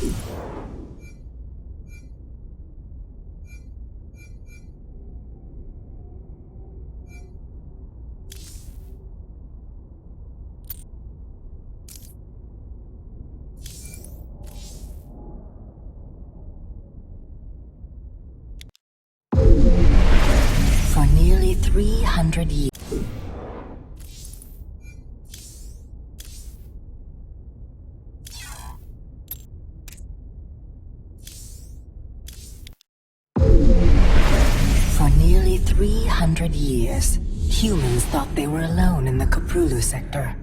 For nearly 300 years. For nearly 300 years, humans thought they were alone in the Kaprulu sector.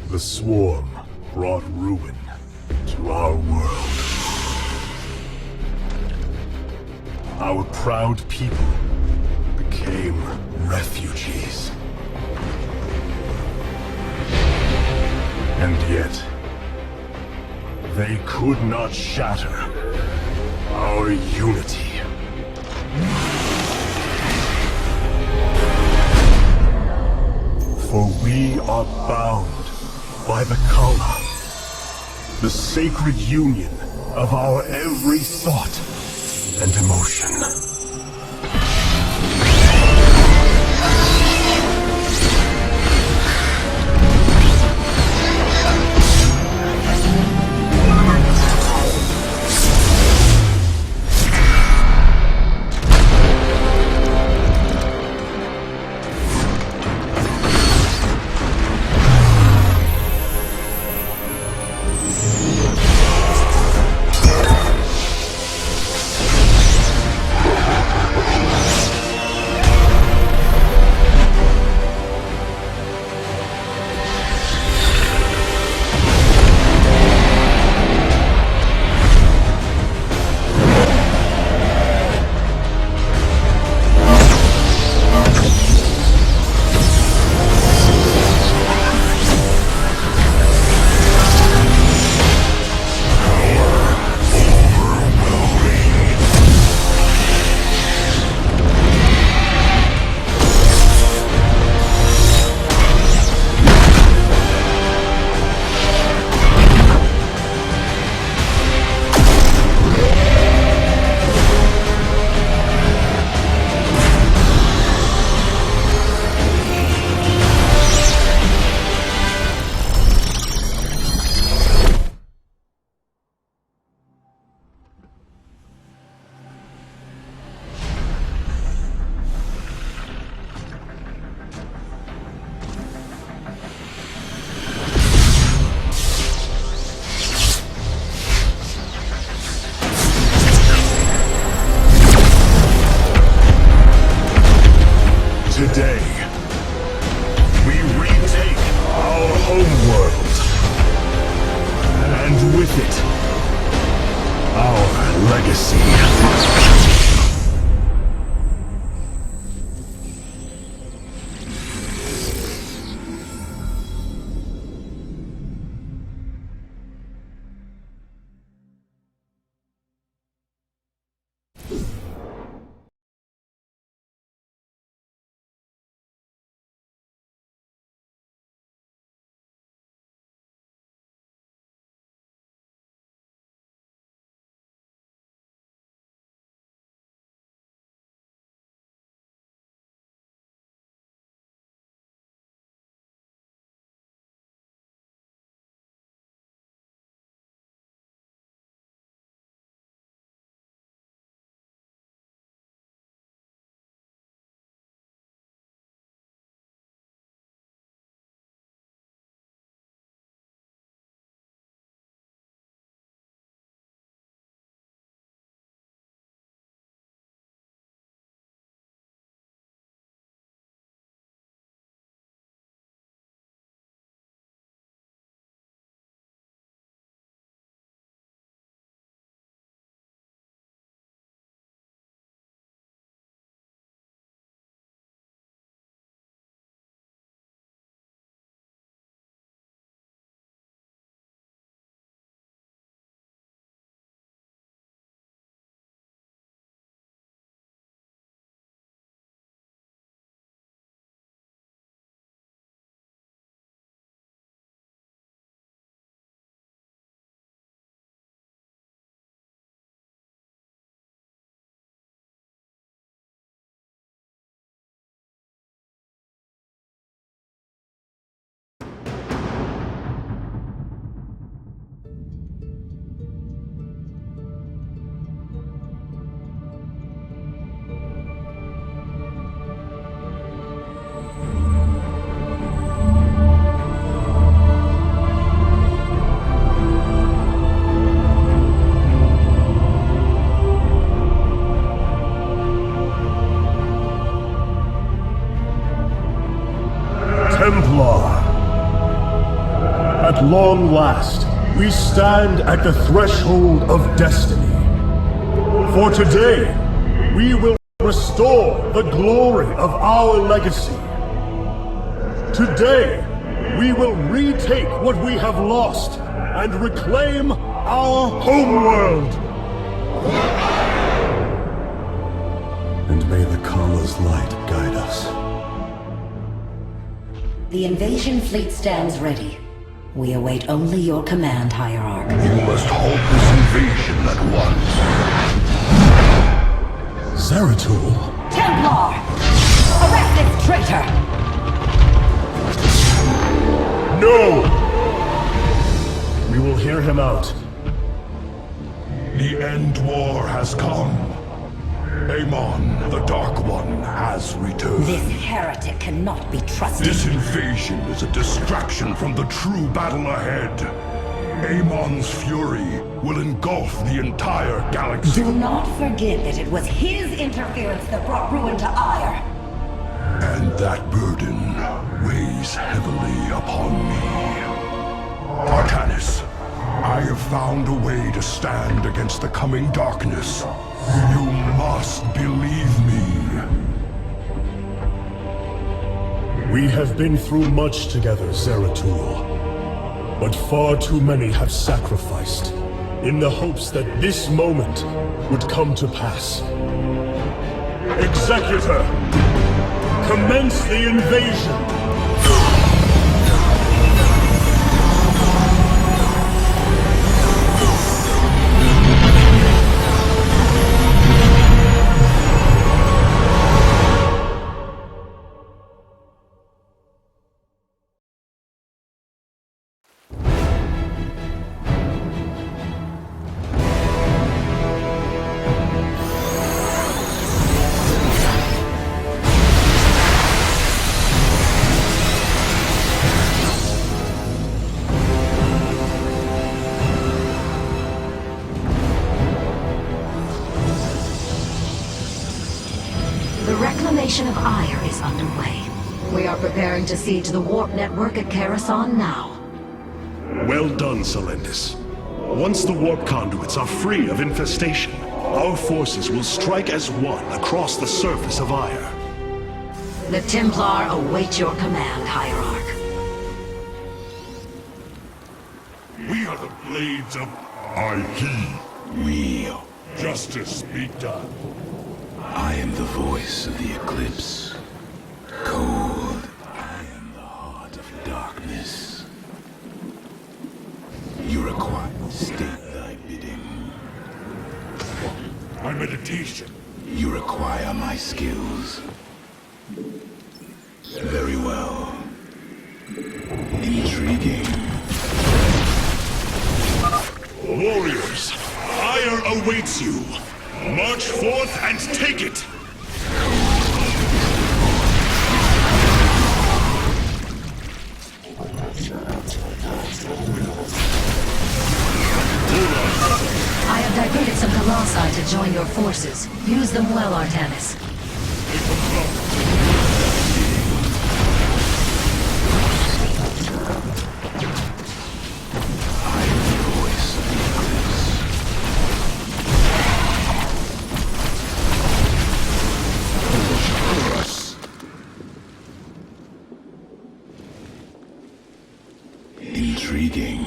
The swarm brought ruin to our world. Our proud people became refugees. And yet, they could not shatter our unity. For we are bound by the Kala, the sacred union of our every thought and emotion. Today, we retake our homeworld, and with it, our legacy. Templar. At long last, we stand at the threshold of destiny. For today, we will restore the glory of our legacy. Today, we will retake what we have lost and reclaim our homeworld. And may the Kala's light guide us. The invasion fleet stands ready. We await only your command, Hierarch. You must halt this invasion at once. Zeratul? Templar! Arrest this traitor! No! We will hear him out. The end war has come. Amon, the Dark One, has returned. This heretic cannot be trusted. This invasion is a distraction from the true battle ahead. Amon's fury will engulf the entire galaxy. Do not forget that it was his interference that brought ruin to Ire. And that burden weighs heavily upon me. Artanis, I have found a way to stand against the coming darkness. You must believe me. We have been through much together, Zeratul. But far too many have sacrificed, in the hopes that this moment would come to pass. Executor! Commence the invasion! Of Ire is underway. We are preparing to siege the warp network at Karasan now. Well done, Selendis. Once the warp conduits are free of infestation, our forces will strike as one across the surface of Ire. The Templar await your command, Hierarch. We are the blades of Ii. We. Justice be done. I am the voice of the Eclipse. Cold. I am the heart of darkness. You require state thy bidding. My meditation. You require my skills. Very well. Intriguing. Warriors, Ire awaits you. March forth and take it! I have diverted some Colossi to join your forces. Use them well, Artanis. Intriguing.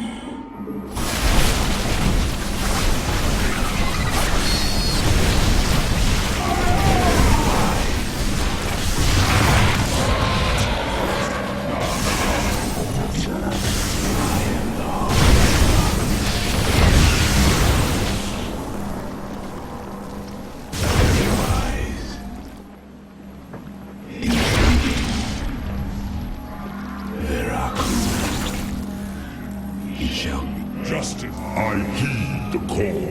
Justice. I heed the call.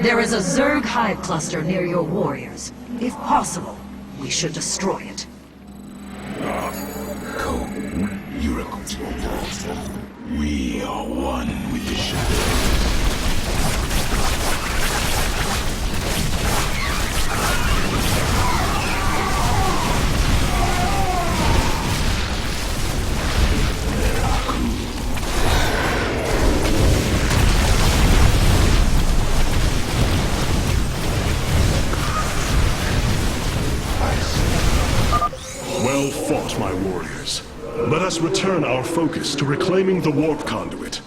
There is a Zerg hive cluster near your warriors. If possible, we should destroy it. We are one with the shadows. Well fought, my warriors. Let us return our focus to reclaiming the warp conduit.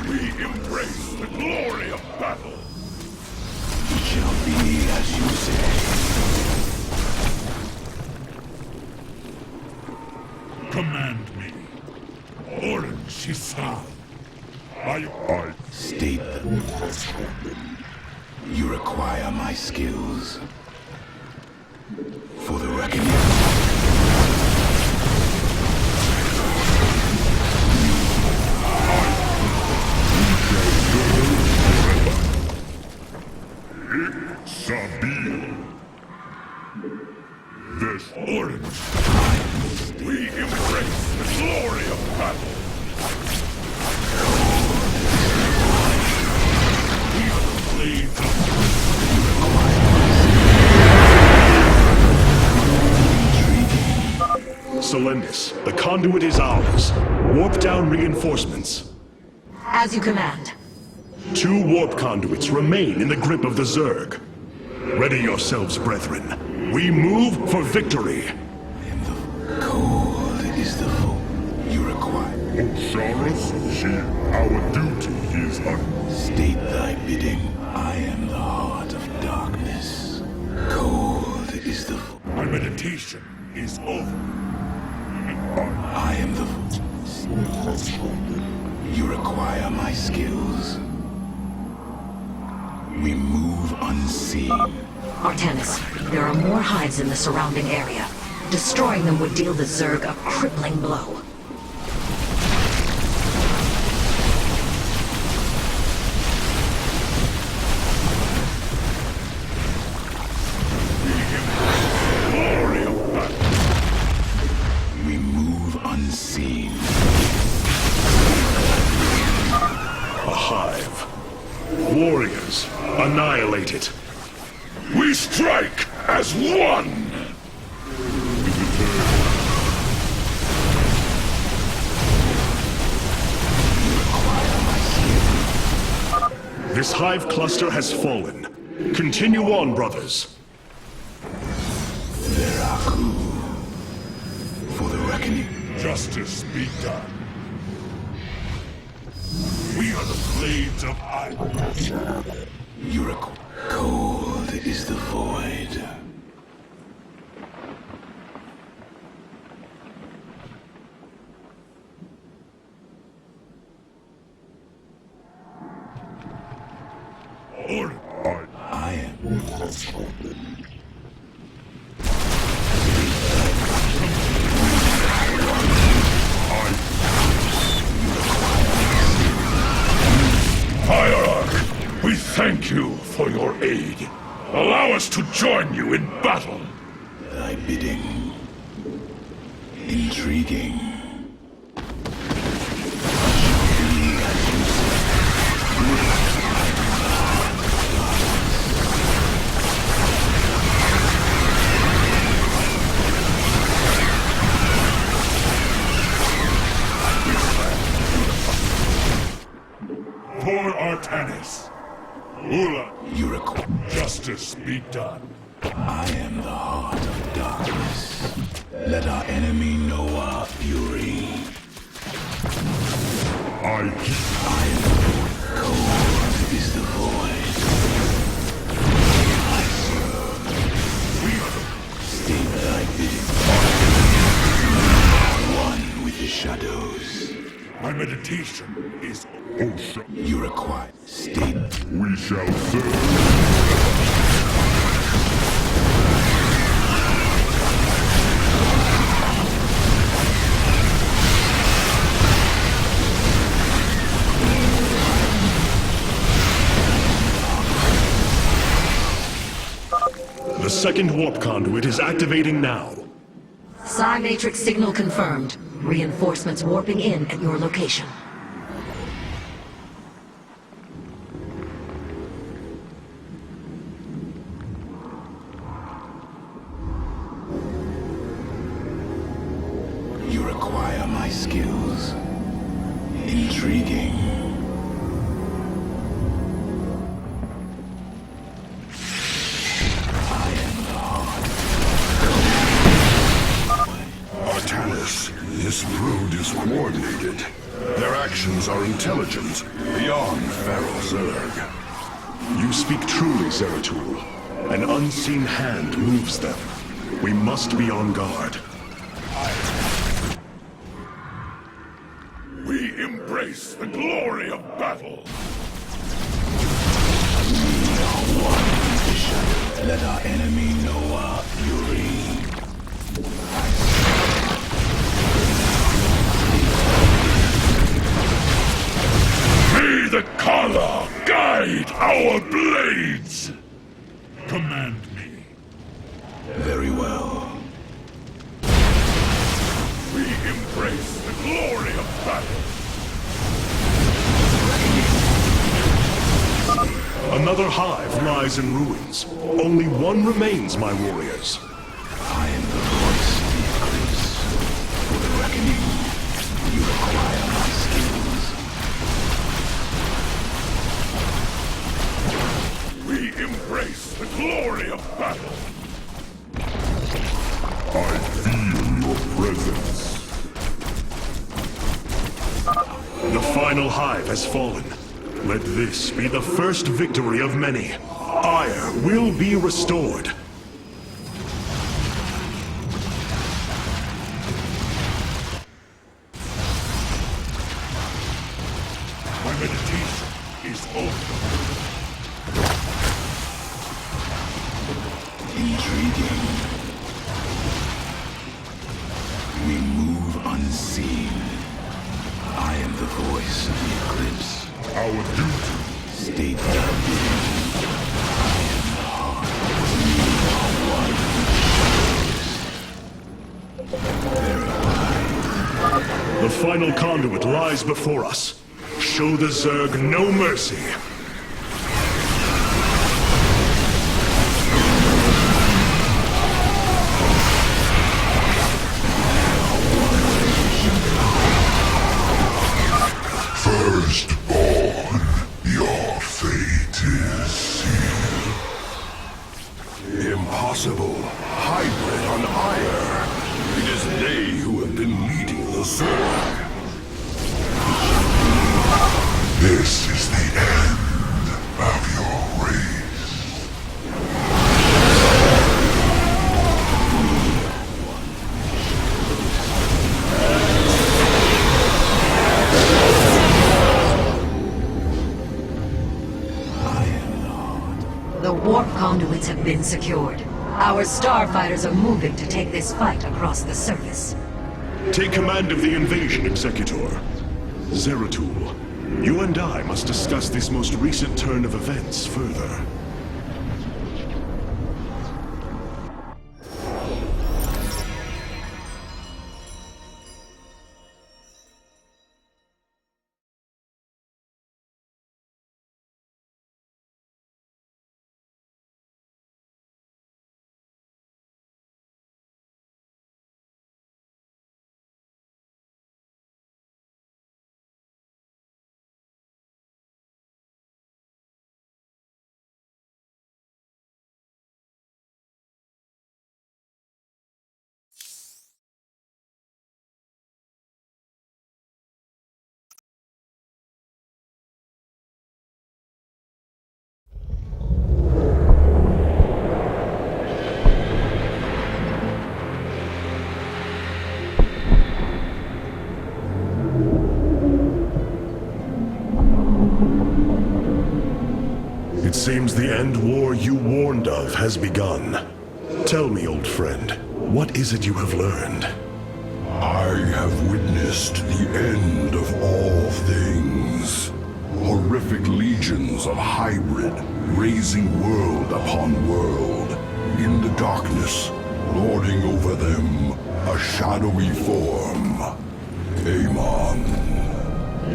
We embrace the glory of battle. It shall be as you say. Command me. Orange Shisan. I state them. You require my skills. For the reckoning. Sabil. This orange. We embrace the glory of battle. We are the blades of Selendis, the conduit is ours. Warp down reinforcements. As you command. 2 warp conduits remain in the grip of the Zerg. Ready yourselves, brethren. We move for victory. And the cold is the foe you require. Osiris, our duty is State thy bidding. I am the heart of darkness. Cold is the foe. My meditation is over. I am the You require my skills. We move unseen. Artanis, there are more hives in the surrounding area. Destroying them would deal the Zerg a crippling blow. Glory of battle. We move unseen. A hive. Warriors, annihilate it. We strike as one! This hive cluster has fallen. Continue on, brothers. Veraku. For the reckoning. Justice be done. We are the blades of iron. Cold is the void. Or I am. Hierarch, we thank you for your aid. Allow us to join you in battle. Thy bidding. Intriguing. For Artanis. Ula, you require justice be done. I am the heart of darkness. Let our enemy know our fury. I am cold is the void. I serve. We are the state thy bidding. One with the shadows. My meditation is Osha. You require state. We shall serve. The second warp conduit is activating now. Psi Matrix signal confirmed. Reinforcements warping in at your location. You require my skills. Intriguing. I intelligent beyond Feral Zerg. You speak truly, Zeratul. An unseen hand moves them. We must be on guard. We embrace the glory of battle. Let our enemy know our fury. May the Kala guide our blades! Command me. Very well. We embrace the glory of battle. Another hive lies in ruins. Only one remains, my warriors. I am the voice of the Eclipse. For the reckoning, you acquire my skills. We embrace the glory of battle. I feel your presence. The final hive has fallen. Let this be the first victory of many. Ire will be restored. My meditation is over. Intriguing. We move unseen. I am the voice of the Eclipse. Our duty. Stay grounded. I am the heart. You are one. Verified. The final conduit lies before us. Show the Zerg no mercy. Firstborn, your fate is sealed. Impossible. Hybrid on Ire. It is they who have been leading the Zerg. This is the end of your race. The warp conduits have been secured. Our starfighters are moving to take this fight across the surface. Take command of the invasion, Executor. Zeratul, you and I must discuss this most recent turn of events further. It seems the end war you warned of has begun. Tell me, old friend, what is it you have learned? I have witnessed the end of all things. Horrific legions of hybrid, raising world upon world. In the darkness, lording over them, a shadowy form. Amon.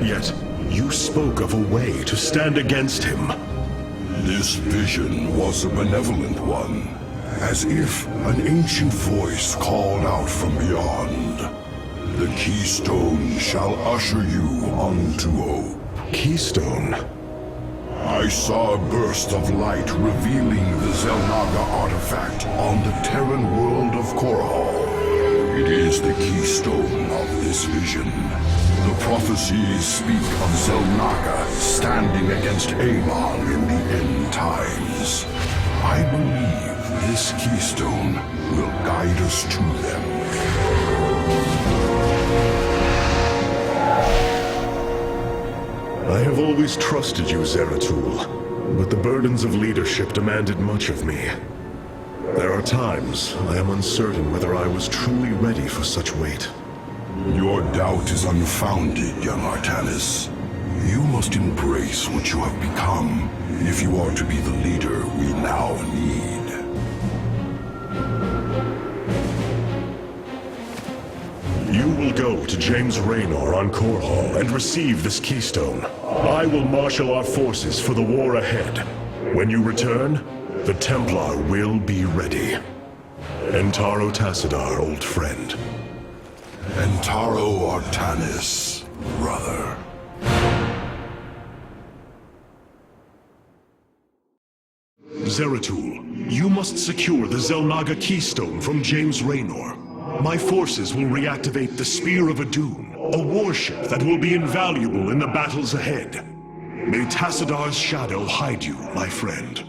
Yet, you spoke of a way to stand against him. This vision was a benevolent one, as if an ancient voice called out from beyond. The keystone shall usher you unto hope. Keystone? I saw a burst of light revealing the Zelnaga artifact on the Terran world of Korhal. It is the keystone of this vision. The prophecies speak of Xel'Naga standing against Amon in the end times. I believe this keystone will guide us to them. I have always trusted you, Zeratul, but the burdens of leadership demanded much of me. There are times I am uncertain whether I was truly ready for such weight. Your doubt is unfounded, young Artanis. You must embrace what you have become if you are to be the leader we now need. You will go to James Raynor on Korhal and receive this keystone. I will marshal our forces for the war ahead. When you return, the Templar will be ready. Entaro Tassadar, old friend. Entaro Artanis, brother. Zeratul, you must secure the Xel'Naga keystone from James Raynor. My forces will reactivate the Spear of Adun, a warship that will be invaluable in the battles ahead. May Tassadar's shadow hide you, my friend.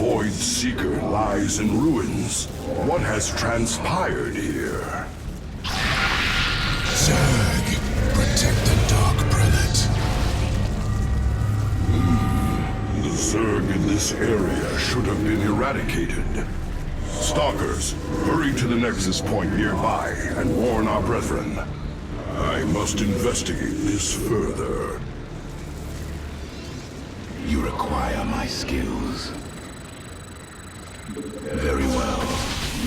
Void Seeker lies in ruins. What has transpired here? Zerg, protect the Dark Prelate. The Zerg in this area should have been eradicated. Stalkers, hurry to the Nexus Point nearby and warn our brethren. I must investigate this further. You require my skills. Very well.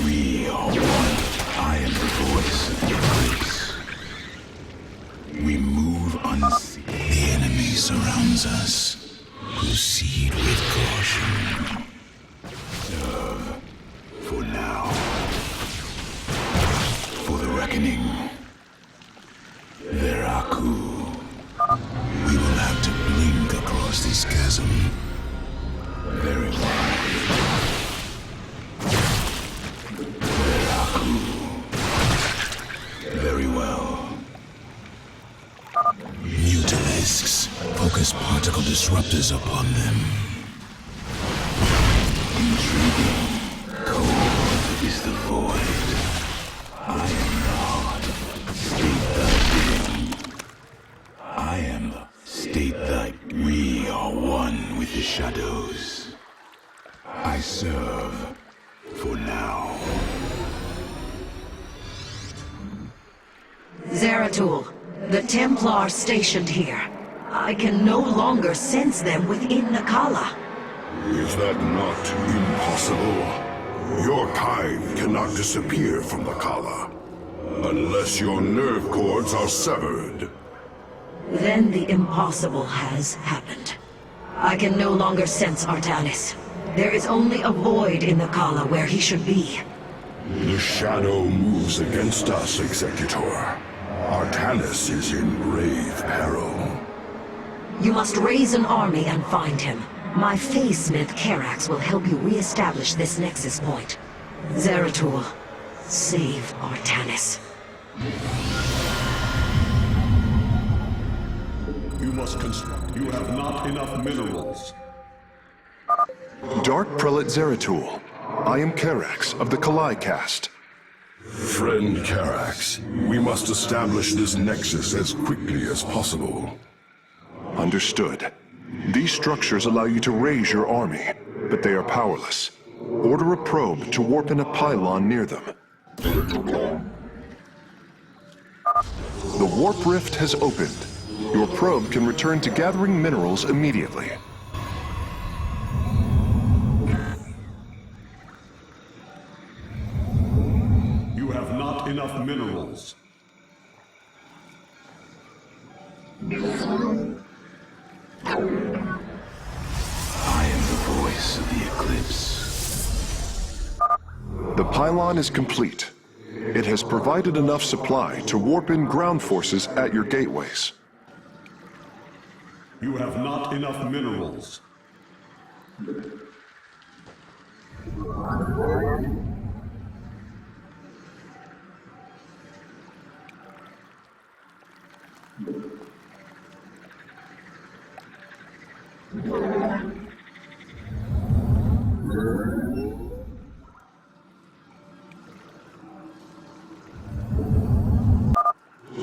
We are one. I am the voice of the eclipse. We move unseen. The enemy surrounds us. Proceed with caution. Serve. For now. For the reckoning. Veraku. We will have to blink across this chasm. Very well. Very well. Mutalisks. Focus particle disruptors upon them. Intriguing. Cold is the void. I am the heart. State thy being. I am the... State that we are one with the shadows. I serve. For now. Zeratul, the Templar stationed here. I can no longer sense them within the Kala. Is that not impossible? Your kind cannot disappear from the Kala, unless your nerve cords are severed. Then the impossible has happened. I can no longer sense Artanis. There is only a void in the Kala where he should be. The shadow moves against us, Executor. Artanis is in grave peril. You must raise an army and find him. My Phase-Smith Karax will help you re-establish this Nexus Point. Zeratul, save Artanis. You must construct. You have not enough minerals. Dark Prelate Zeratul. I am Karax of the Kalai caste. Friend Karax, we must establish this nexus as quickly as possible. Understood. These structures allow you to raise your army, but they are powerless. Order a probe to warp in a pylon near them. The warp rift has opened. Your probe can return to gathering minerals immediately. not enough minerals. I am the voice of the eclipse. The pylon is complete. It has provided enough supply to warp in ground forces at your gateways. You have not enough minerals.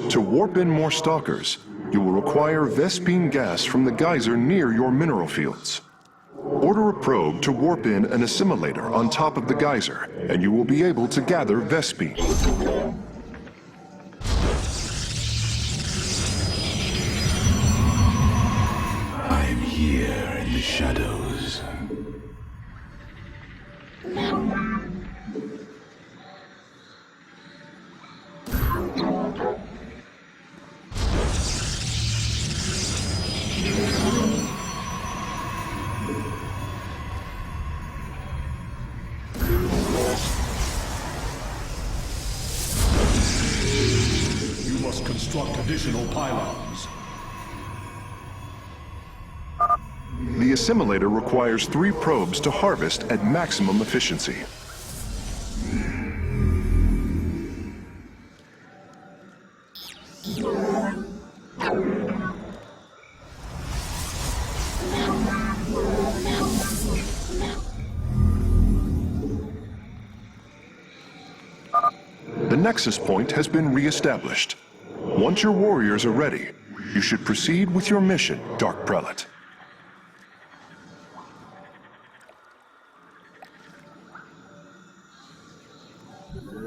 To warp in more stalkers, you will require Vespene gas from the geyser near your mineral fields. Order a probe to warp in an assimilator on top of the geyser, and you will be able to gather Vespene. I am here in the shadows. You must construct additional pylons. The assimilator requires 3 probes to harvest at maximum efficiency. The Nexus Point has been re-established. Once your warriors are ready, you should proceed with your mission, Dark Prelate.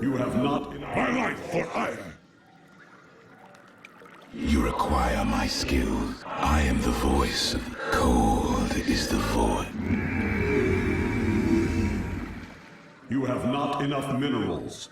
You have not enough. My life for ire. You require my skills. I am the voice. Cold is the void. You have not enough minerals.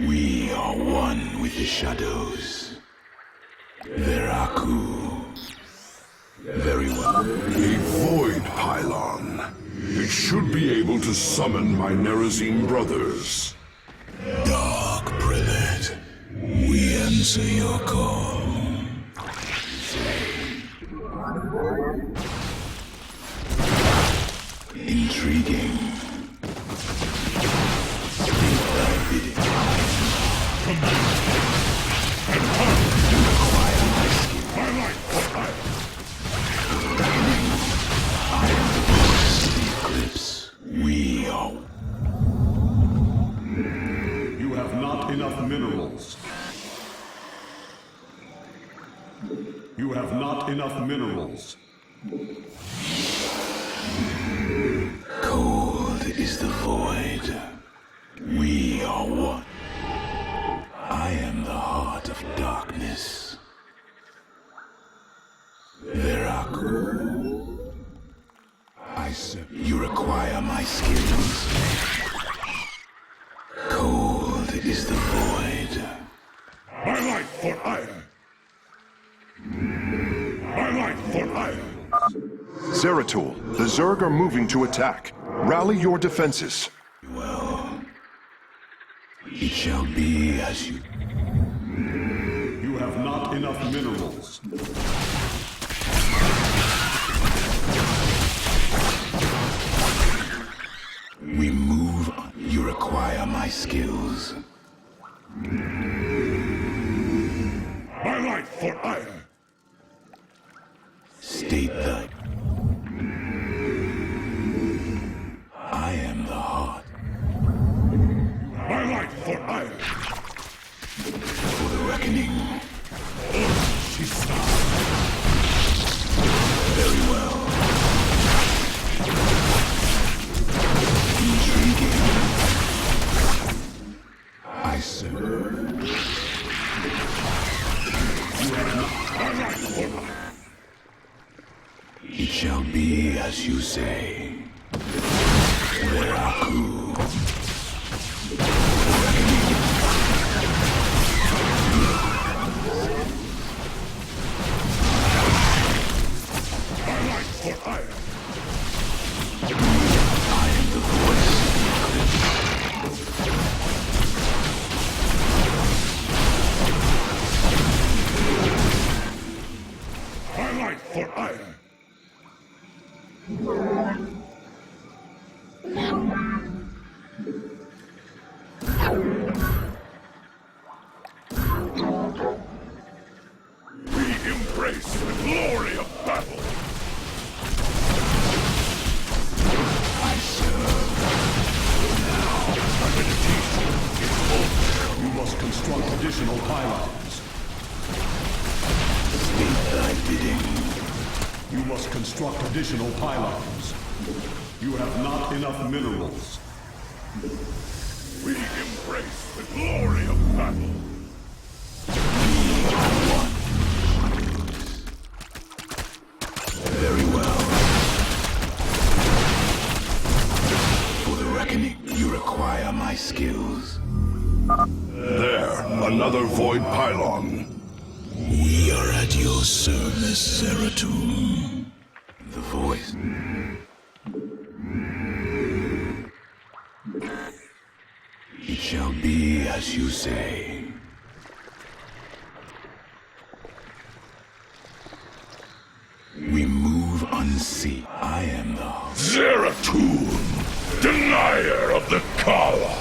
We are one with the shadows. Veraku. Very well. A void pylon. It should be able to summon my Nerazine brothers. Dark Prelate, we answer your call. Intriguing. Think thy bidding. You require my skill. My life for ire. I am the voice of the eclipse. We are. You have not enough minerals. You have not enough minerals. Cold is the void. We are one. I am the heart of darkness. Veraku. I said. You require my skills. Cold is the void. My life for ire. My life for ire. Zeratul, the Zerg are moving to attack. Rally your defenses. Well, it shall be as you. You have not enough minerals. We move on. You require my skills. My life for ire. State that. It shall be as you say. Veraku. My life for iron. I am the voice. My life for iron. We embrace the glory of battle. I serve. My meditation is over. You must construct additional pylons. State thy bidding. You must construct additional pylons. You have not enough minerals. We embrace the glory of battle. Very well. For the reckoning, you require my skills. There, another void pylon. We are at your service, Zeratul. The voice. It shall be as you say. We move unseen. I am the... Zeratul, denier of the Kala.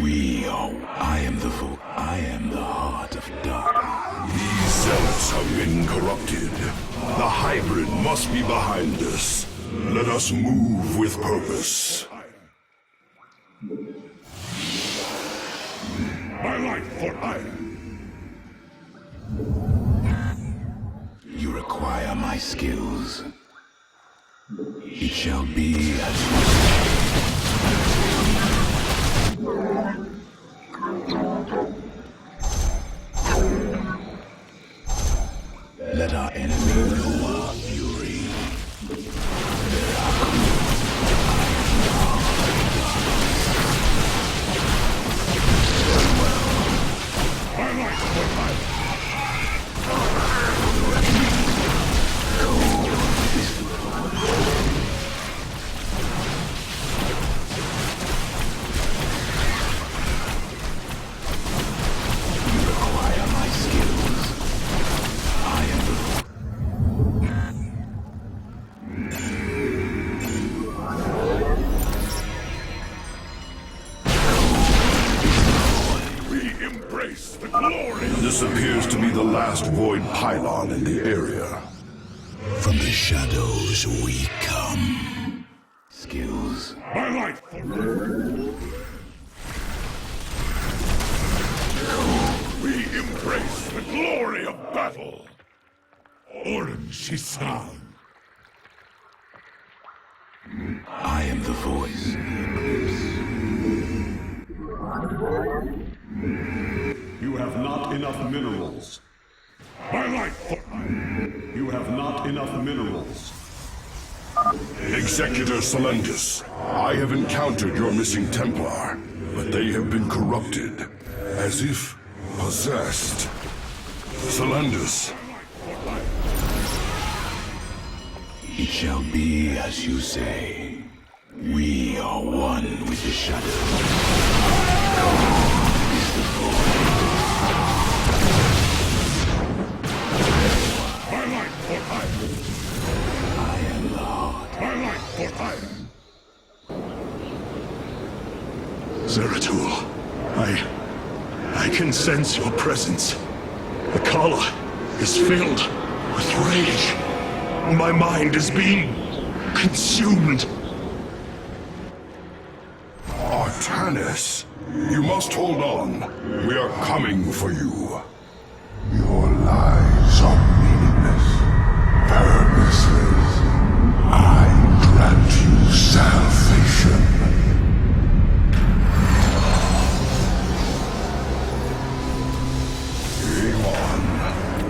We are... I am the voice. I am the heart of darkness. These zealots have been corrupted. The hybrid must be behind us. Let us move with purpose. My life for iron. You require my skills. It shall be as you say. Let our enemy know our fury. My life for iron. The glory. This appears to be the last void pylon in the area. From the shadows we come. Skills. My life for... We embrace the glory of battle. Oren Shisan. I am the voice. You have not enough minerals. My life for... You have not enough minerals. Executor Solendus, I have encountered your missing Templar, but they have been corrupted, as if possessed. Solendus. It shall be as you say. We are one with the shadow. My life for iron. I am the heart. My life for iron. Zeratul, I can sense your presence. The Kala is filled with rage. My mind is being consumed. Artanis, you must hold on. We are coming for you. Your lies are meaningless, purposeless. I grant you salvation. Game on.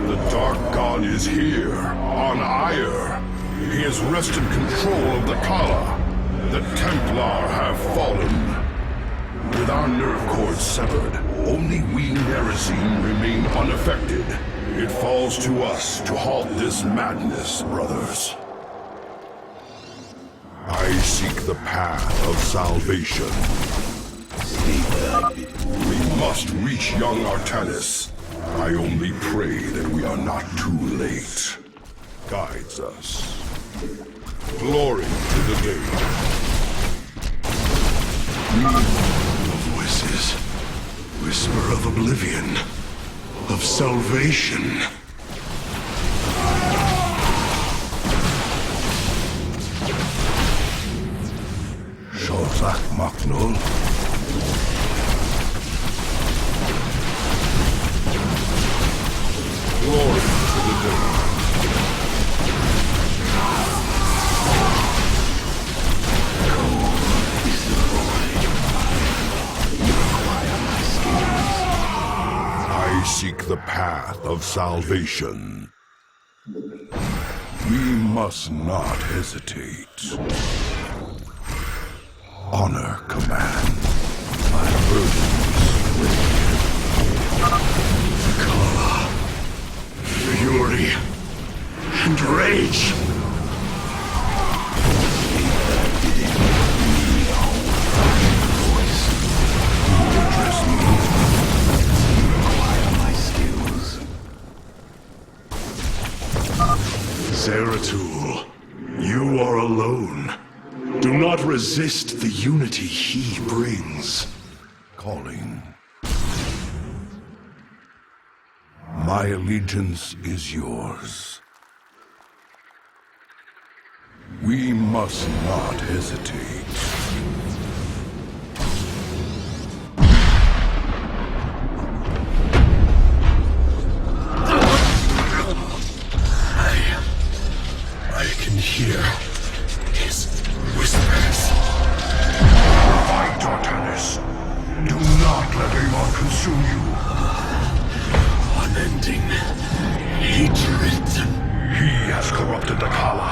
The Dark God is here. here, on Ire. He has wrested control of the Kala. The Templar have fallen. With our nerve cords severed, only we Nerazine remain unaffected. It falls to us to halt this madness, brothers. I seek the path of salvation. We must reach young Artanis. I only pray that we are not too late. Guides us. Glory to the day. The voices. Whisper of oblivion. Of salvation. Shozak Maknul. Glory to the day. I seek the path of salvation. We must not hesitate. Honor command. My burdens Kala. Fury. And rage. Zeratul, you are alone. Do not resist the unity he brings. calling. My allegiance is yours. We must not hesitate. I can hear his whispers. Fight, Artanis. Do not let Amon consume you. Unending hatred. He has corrupted the Kala.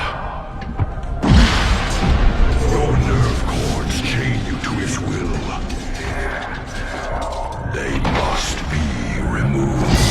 Your nerve cords chain you to his will. They must be removed.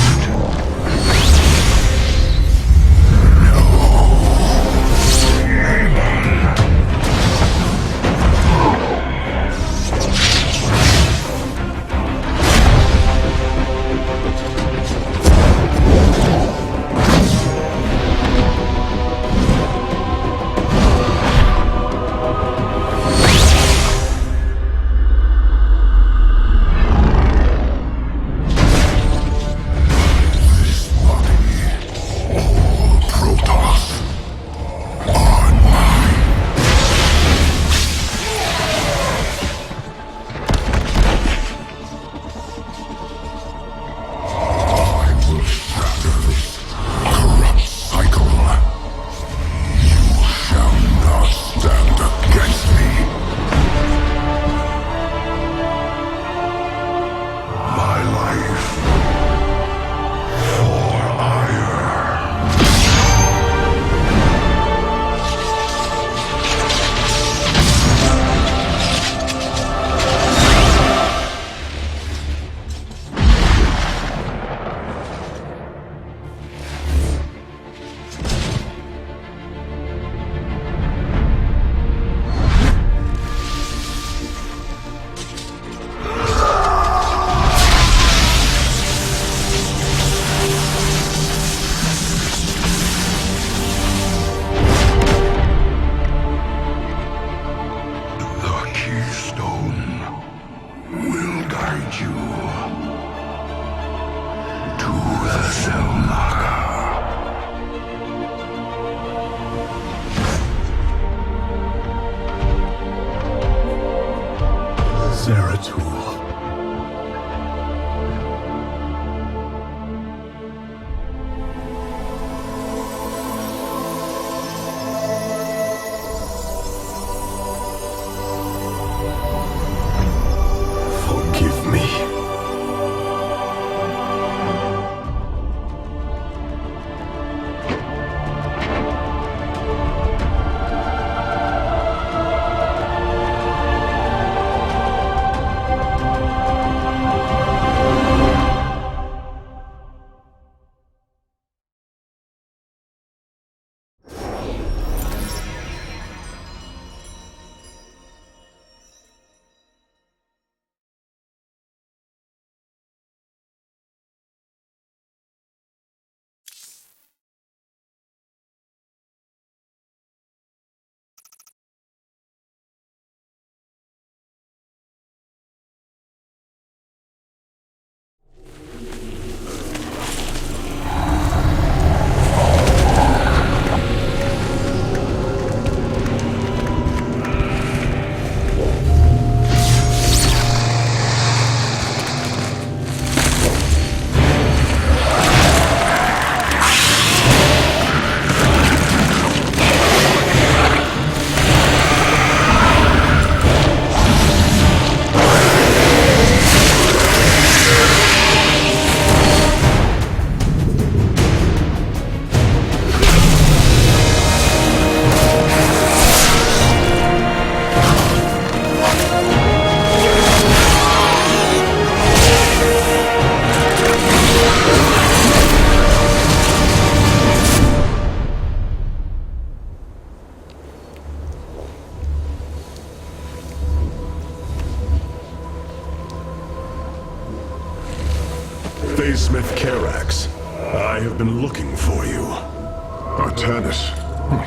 Artanis.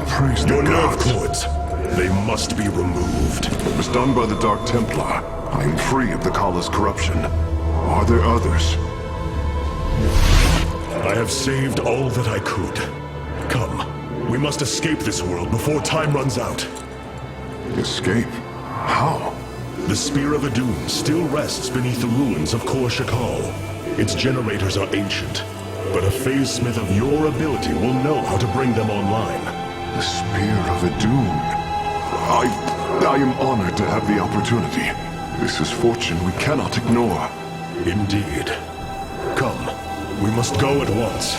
Praise the Your nerve gods. cords. They must be removed. It was done by the Dark Templar. I am free of the Kala's corruption. Are there others? I have saved all that I could. Come, we must escape this world before time runs out. Escape? How? The Spear of Adun still rests beneath the ruins of Kor Shakal. Its generators are ancient, but a phase smith of your ability will know how to bring them online. The Spear of Adun. I am honored to have the opportunity. This is fortune we cannot ignore. Indeed. Come, we must go at once.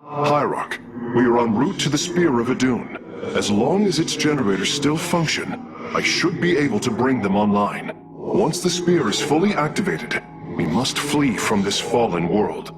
Hierarch, we are en route to the Spear of Adun. As long as its generators still function, I should be able to bring them online. Once the spear is fully activated, we must flee from this fallen world.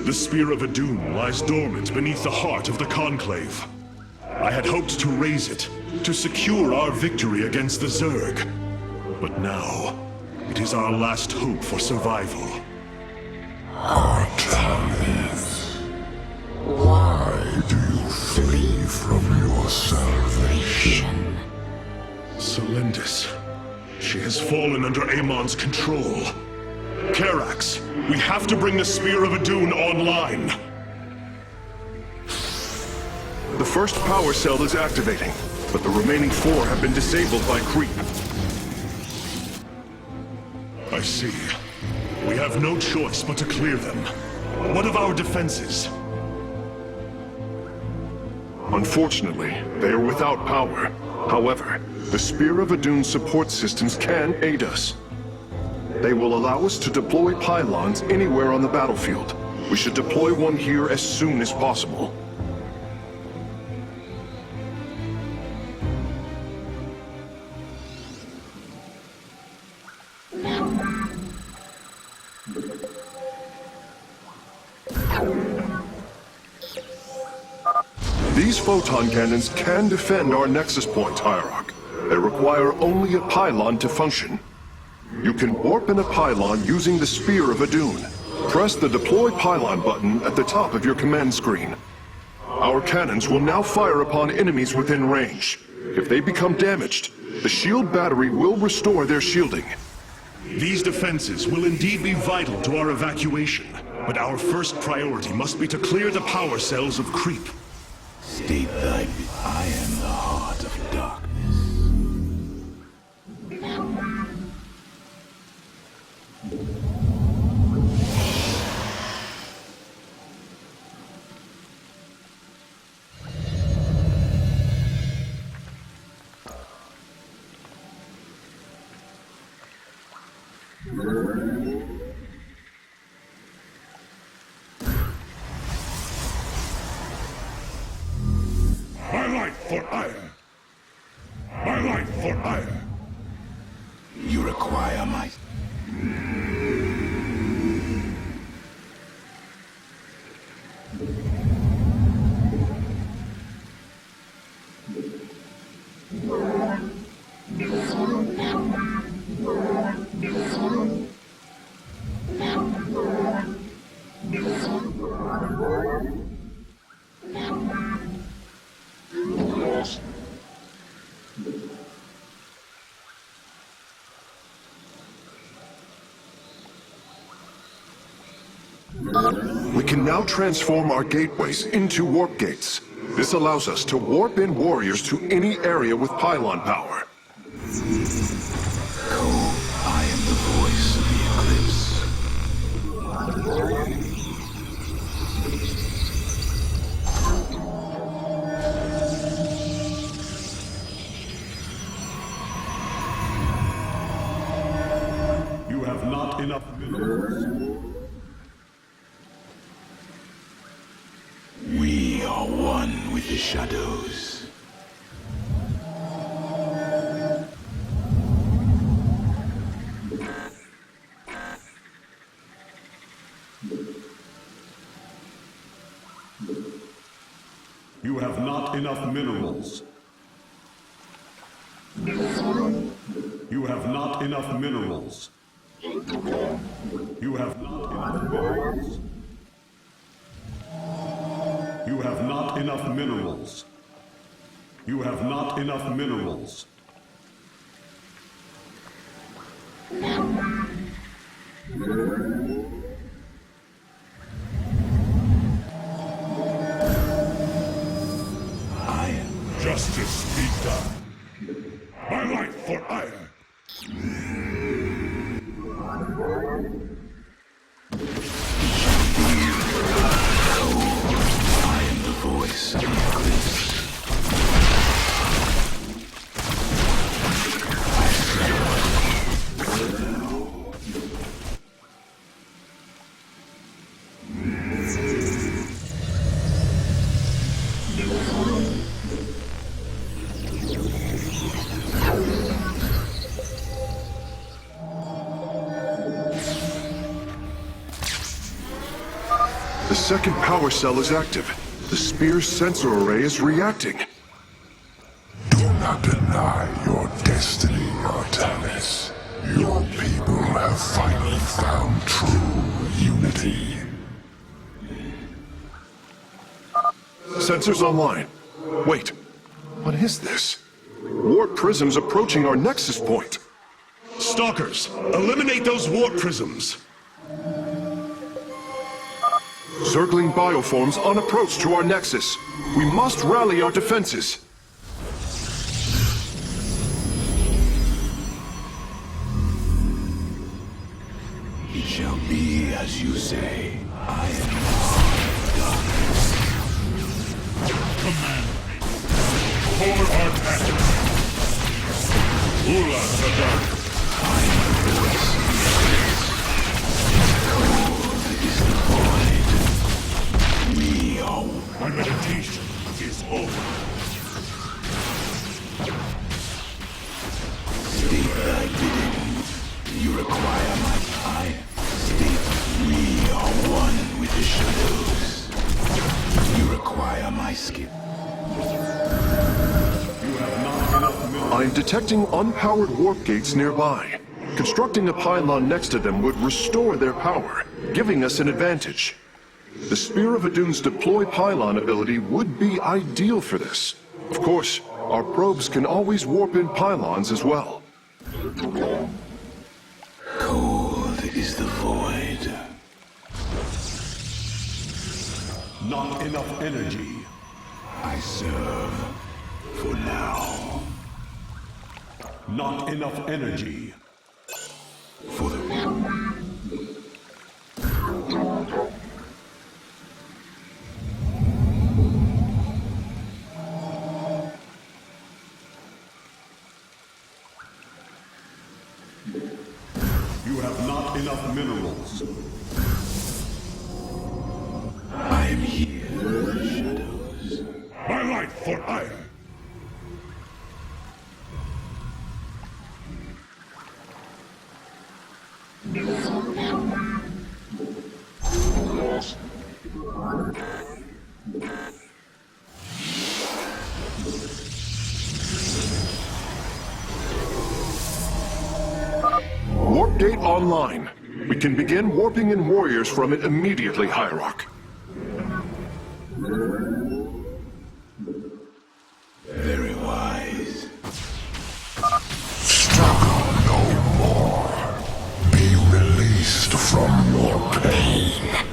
The Spear of Adun lies dormant beneath the heart of the Conclave. I had hoped to raise it, to secure our victory against the Zerg. But now, it is our last hope for survival. Artanis, why do you flee from your salvation? Celendis. She has fallen under Amon's control. Karax, we have to bring the Spear of Adun online. The first power cell is activating, but the remaining 4 have been disabled by creep. I see. We have no choice but to clear them. What of our defenses? Unfortunately, they are without power. However, the Spear of Adun support systems can aid us. They will allow us to deploy pylons anywhere on the battlefield. We should deploy one here as soon as possible. These photon cannons can defend our nexus point, Hierarch. They require only a pylon to function. You can warp in a pylon using the Spear of Adun. Press the Deploy Pylon button at the top of your command screen. Our cannons will now fire upon enemies within range. If they become damaged, the shield battery will restore their shielding. These defenses will indeed be vital to our evacuation, but our first priority must be to clear the power cells of creep. State that I am the heart of darkness. My life for ire! My life for ire! You require my... We can now transform our gateways into warp gates. This allows us to warp in warriors to any area with pylon power. I am the voice of the eclipse. We are one with the shadows. You have not enough minerals. You have not enough minerals. You have not enough minerals. You have not enough minerals. You have not enough minerals. Justice be done. My life for Ii. I am the voice of the eclipse. The second power cell is active. The spear's sensor array is reacting. Do not deny your destiny, Artanis. Your people have finally found true unity. Sensors online. Wait, what is this? Warp prisms approaching our nexus point. Stalkers, eliminate those warp prisms. Circling bioforms on approach to our nexus. We must rally our defenses. It shall be as you say. I am the heart of darkness. Command. For our attack. Ula Sadar. I am the voice of the eclipse. Cold is the void. We are My meditation is over. state thy bidding. You require my eye. State we are one with the shadows. You require my skill. You have not enough minerals. I'm detecting unpowered warp gates nearby. Constructing a pylon next to them would restore their power, giving us an advantage. The Spear of Adun's deploy pylon ability would be ideal for this. Of course, our probes can always warp in pylons as well. Cold is the void. Not enough energy. I serve for now. Not enough energy. For the You have not enough minerals. I am here, shadows. My life for Ii. Warp gate online. We can begin warping in warriors from it immediately, Hierarch. Very wise. Struggle no more. Be released from your pain.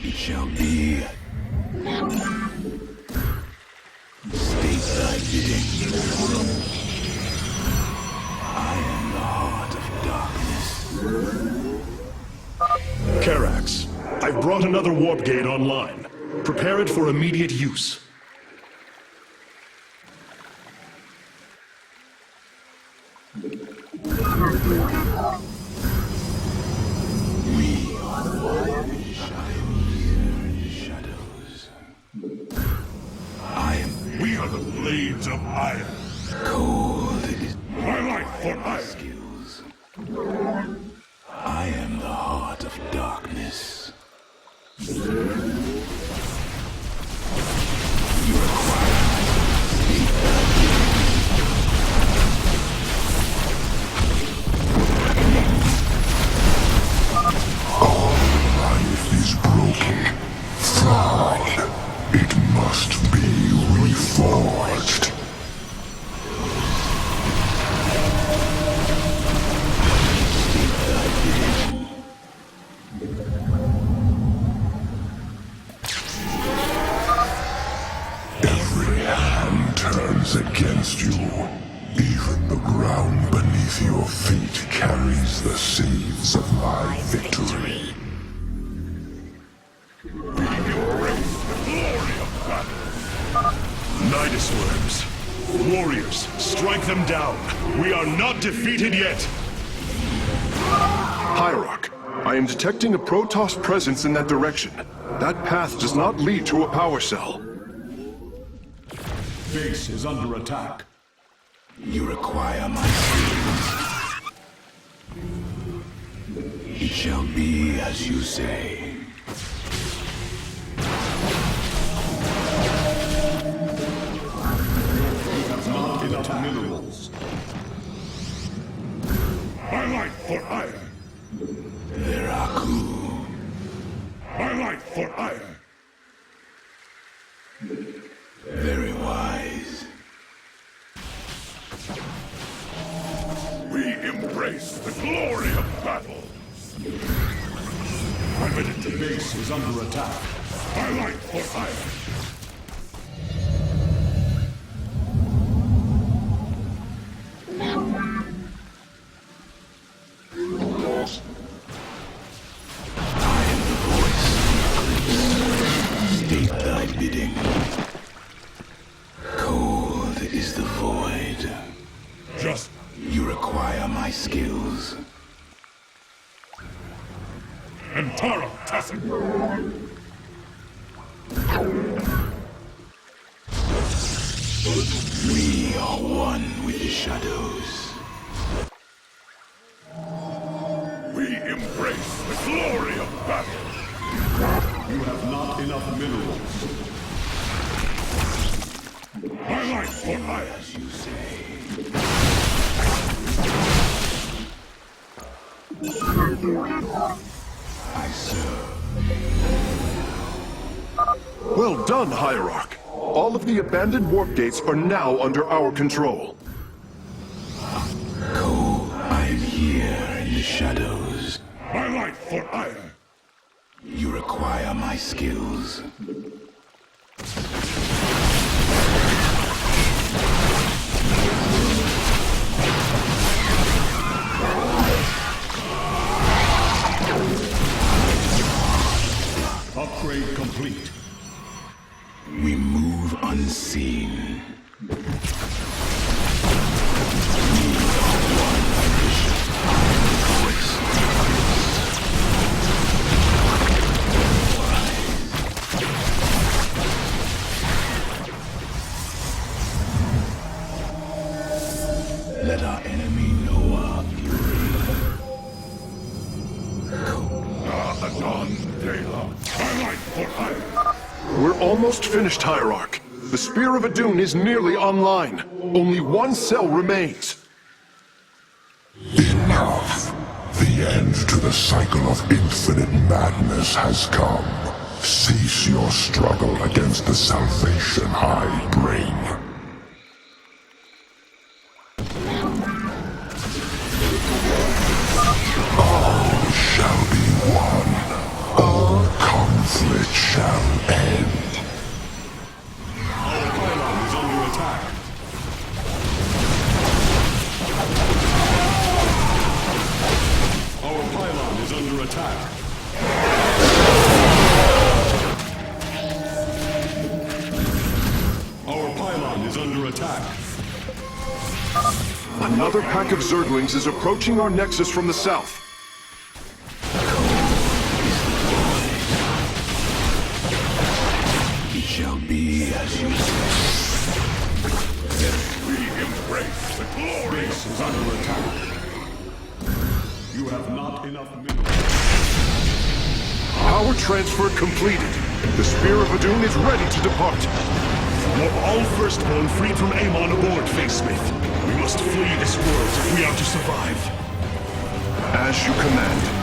It shall be. State thy bidding. I am the heart of darkness. Karax, I've brought another warp gate online. Prepare it for immediate use. We are the blades of iron. Cold is My life for iron. skills. I am the heart of darkness. Life is broken. Flawed. It must be reforged. Every hand turns against you. Even the ground beneath your feet carries the seeds of my victory. Nidus worms. Warriors, strike them down. We are not defeated yet. Hierarch, I am detecting a Protoss presence in that direction. That path does not lead to a power cell. Base is under attack. You require my skills. It shall be as you say. Not enough minerals. My life for iron. Veraku. My life for iron. Very wise. We embrace the glory of battle. I'm ready to Base is under attack. my life for iron. State thy bidding. Cold is the void. Just You require my skills. Antara Tassin. We are one with the shadows. We embrace the glory of battle. You have not enough minerals. My life for iron. As you say. I serve. Well done, Hierarch. All of the abandoned warp gates are now under our control. I am here in the shadows. My life for iron. You require my skills. Upgrade complete. We move unseen. Let our enemy know our fury. Adon Dela. My life for iron. We're almost finished, Hierarch. The Spear of Adun is nearly online. Only one cell remains. Enough. The end to the cycle of infinite madness has come. Cease your struggle against the salvation I bring. All shall be one. All conflict shall end. Our pylon is under attack. Our pylon is under attack. Another pack of Zerglings is approaching our nexus from the south. It shall be as you say. We embrace the glory. Base is under attack. You have not enough minerals. Power transfer completed. The Spear of Adun is ready to depart. Warp all Firstborn freed from Amon aboard, Facesmith. We must flee this world if we are to survive. As you command.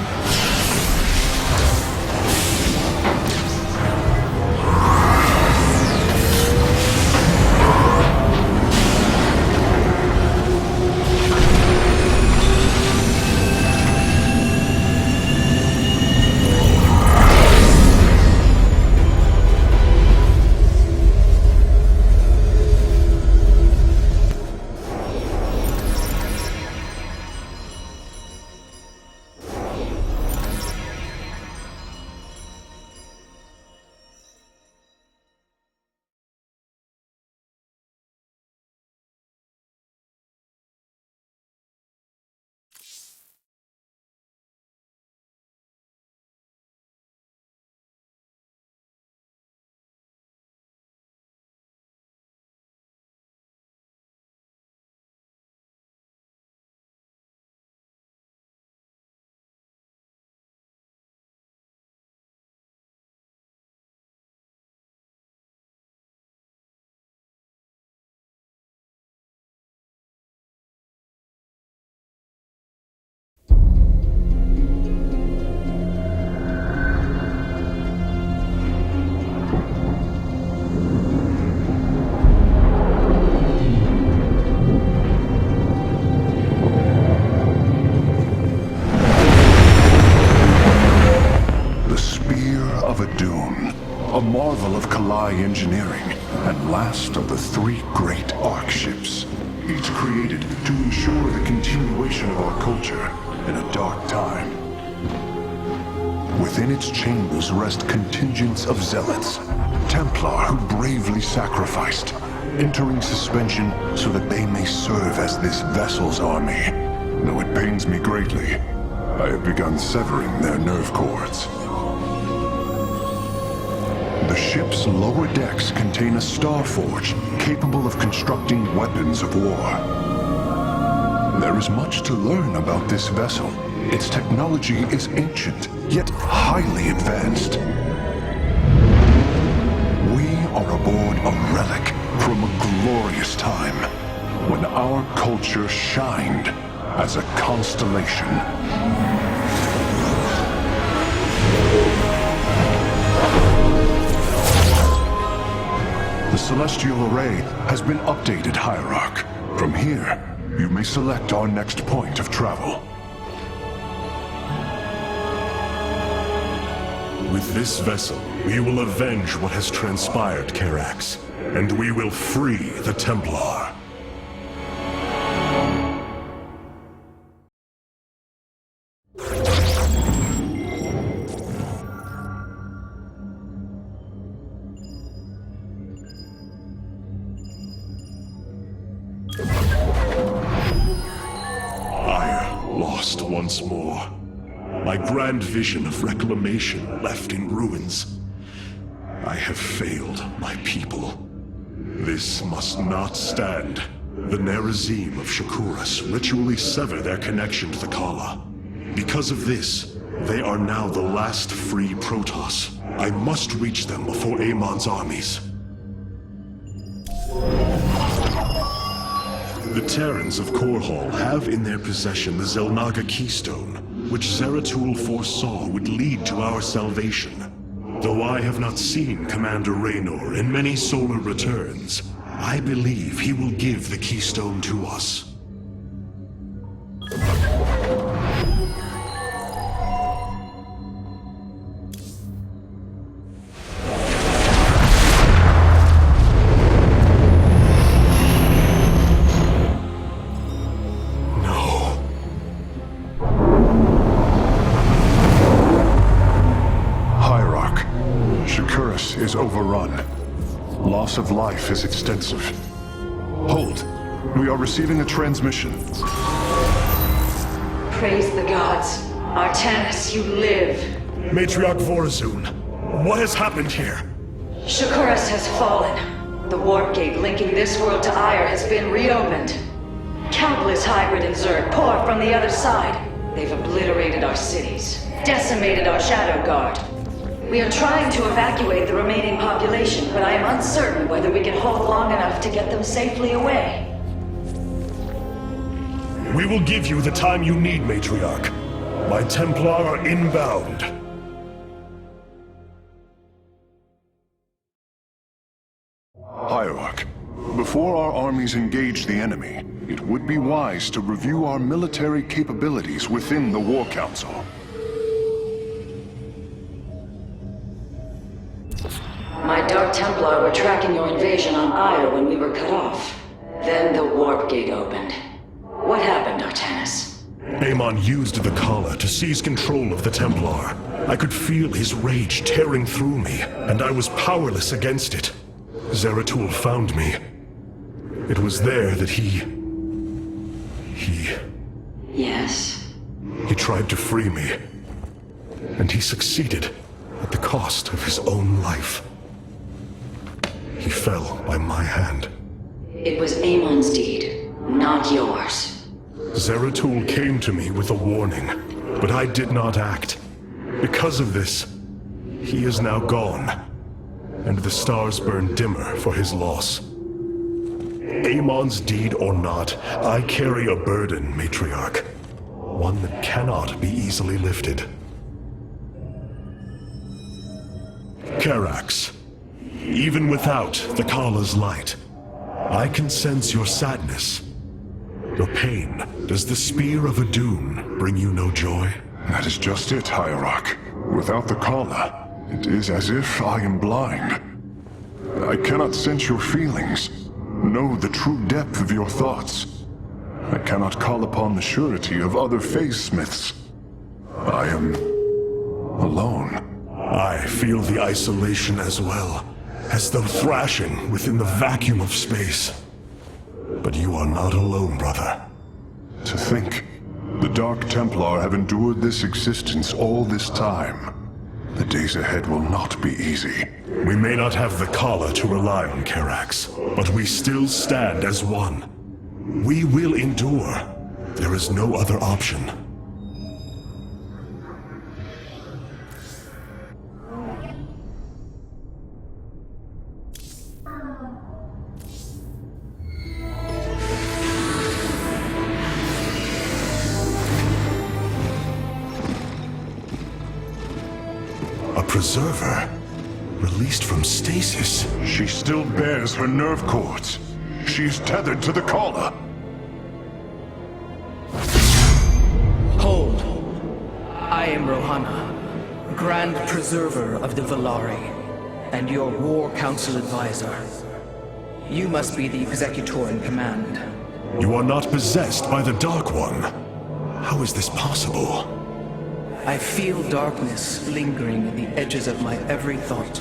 A marvel of Kalai engineering, and last of the 3 great Ark ships, each created to ensure the continuation of our culture in a dark time. Within its chambers rest contingents of zealots, Templar who bravely sacrificed, entering suspension so that they may serve as this vessel's army. Though it pains me greatly, I have begun severing their nerve cords. The ship's lower decks contain a star forge capable of constructing weapons of war. There is much to learn about this vessel. Its technology is ancient, yet highly advanced. We are aboard a relic from a glorious time when our culture shined as a constellation. The Celestial Array has been updated, Hierarch. From here, you may select our next point of travel. With this vessel, we will avenge what has transpired, Karax, and we will free the Templar. Lost once more. My grand vision of reclamation left in ruins. I have failed my people. This must not stand. The Nerazim of Shakuras ritually sever their connection to the Kala. Because of this, they are now the last free Protoss. I must reach them before Amon's armies. The Terrans of Korhal have in their possession the Zelnaga Keystone, which Zeratul foresaw would lead to our salvation. Though I have not seen Commander Raynor in many solar returns, I believe he will give the Keystone to us. Is overrun. Loss of life is extensive. Hold. We are receiving a transmission. Praise the gods. Artanis, you live. Matriarch Vorazun, what has happened here? Shakuras has fallen. The warp gate linking this world to Ire has been reopened. Countless hybrid and Zerg pour from the other side. They've obliterated our cities, decimated our Shadow Guard. We are trying to evacuate the remaining population, but I am uncertain whether we can hold long enough to get them safely away. We will give you the time you need, Matriarch. My Templar are inbound. Hierarch, before our armies engage the enemy, it would be wise to review our military capabilities within the War Council. My Dark Templar were tracking your invasion on Ire when we were cut off. Then the warp gate opened. What happened, Artanis? Amon used the Khala to seize control of the Templar. I could feel his rage tearing through me, and I was powerless against it. Zeratul found me. It was there that he... Yes? He tried to free me. And he succeeded at the cost of his own life. He fell by my hand. It was Amon's deed, not yours. Zeratul came to me with a warning, but I did not act. Because of this, he is now gone, and the stars burn dimmer for his loss. Amon's deed or not, I carry a burden, Matriarch. One that cannot be easily lifted. Karax, even without the Khala's light, I can sense your sadness. Your pain. Does the spear of Adun bring you no joy? That is just it, Hierarch. Without the Khala, it is as if I am blind. I cannot sense your feelings, know the true depth of your thoughts. I cannot call upon the surety of other phase-smiths. I am... alone. I feel the isolation as well, as though thrashing within the vacuum of space. But you are not alone, brother. To think, the Dark Templar have endured this existence all this time. The days ahead will not be easy. We may not have the Khala to rely on, Karax, but we still stand as one. We will endure. There is no other option. A preserver? Released from stasis? She still bears her nerve cords. She's tethered to the Khala. Hold. I am Rohana, Grand Preserver of the Valari, and your War Council advisor. You must be the Executor in command. You are not possessed by the Dark One. How is this possible? I feel darkness lingering at the edges of my every thought,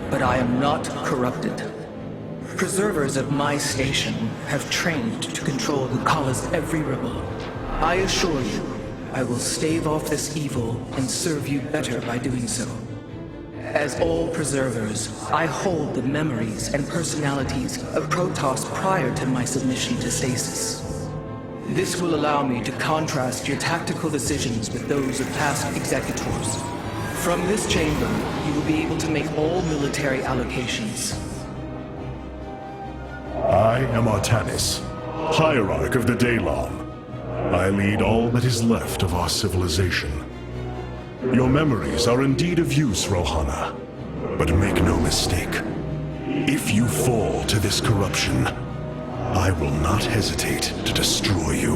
but I am not corrupted. Preservers of my station have trained to control the Khala's every rebel. I assure you, I will stave off this evil and serve you better by doing so. As all preservers, I hold the memories and personalities of Protoss prior to my submission to stasis. This will allow me to contrast your tactical decisions with those of past executors. From this chamber, you will be able to make all military allocations. I am Artanis, Hierarch of the Daylon. I lead all that is left of our civilization. Your memories are indeed of use, Rohana. But make no mistake. If you fall to this corruption, I will not hesitate to destroy you.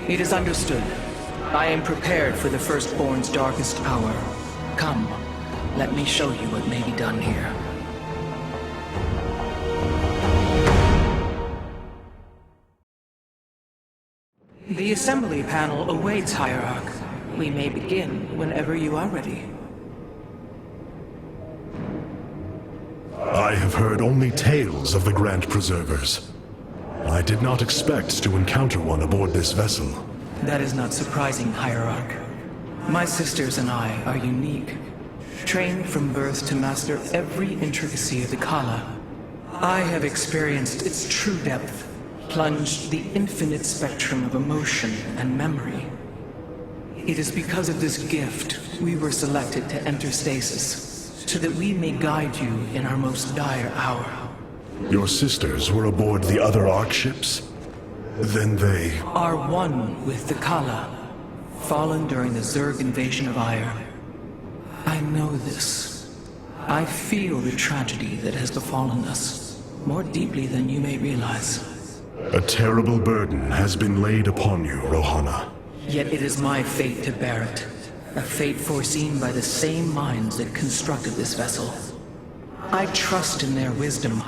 It is understood. I am prepared for the Firstborn's darkest hour. Come, let me show you what may be done here. The assembly panel awaits, Hierarch. We may begin whenever you are ready. I have heard only tales of the Grand Preservers. I did not expect to encounter one aboard this vessel. That is not surprising, Hierarch. My sisters and I are unique, trained from birth to master every intricacy of the Kala. I have experienced its true depth, plunged the infinite spectrum of emotion and memory. It is because of this gift we were selected to enter stasis, so that we may guide you in our most dire hour. Your sisters were aboard the other Ark ships? Then they... are one with the Kala, fallen during the Zerg invasion of Ire. I know this. I feel the tragedy that has befallen us, more deeply than you may realize. A terrible burden has been laid upon you, Rohana. Yet it is my fate to bear it. A fate foreseen by the same minds that constructed this vessel. I trust in their wisdom.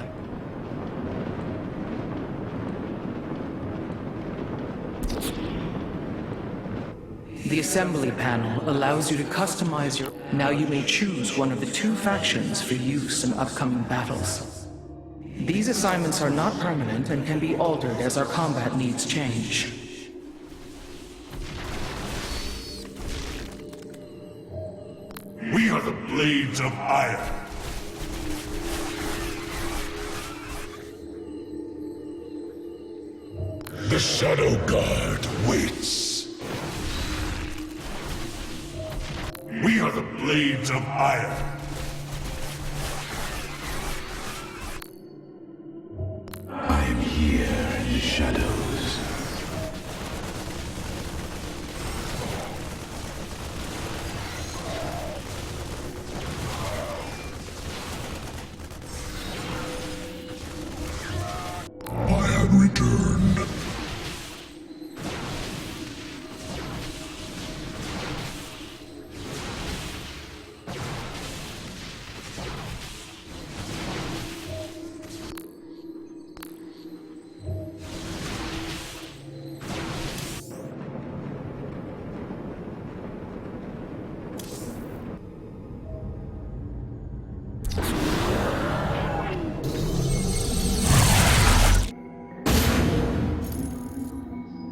The assembly panel allows you to customize your... Now you may choose one of the two factions for use in upcoming battles. These assignments are not permanent and can be altered as our combat needs change. We are the Blades of Ire. The Shadow Guard waits. We are the Blades of Ire. I am here in the shadows. I have returned.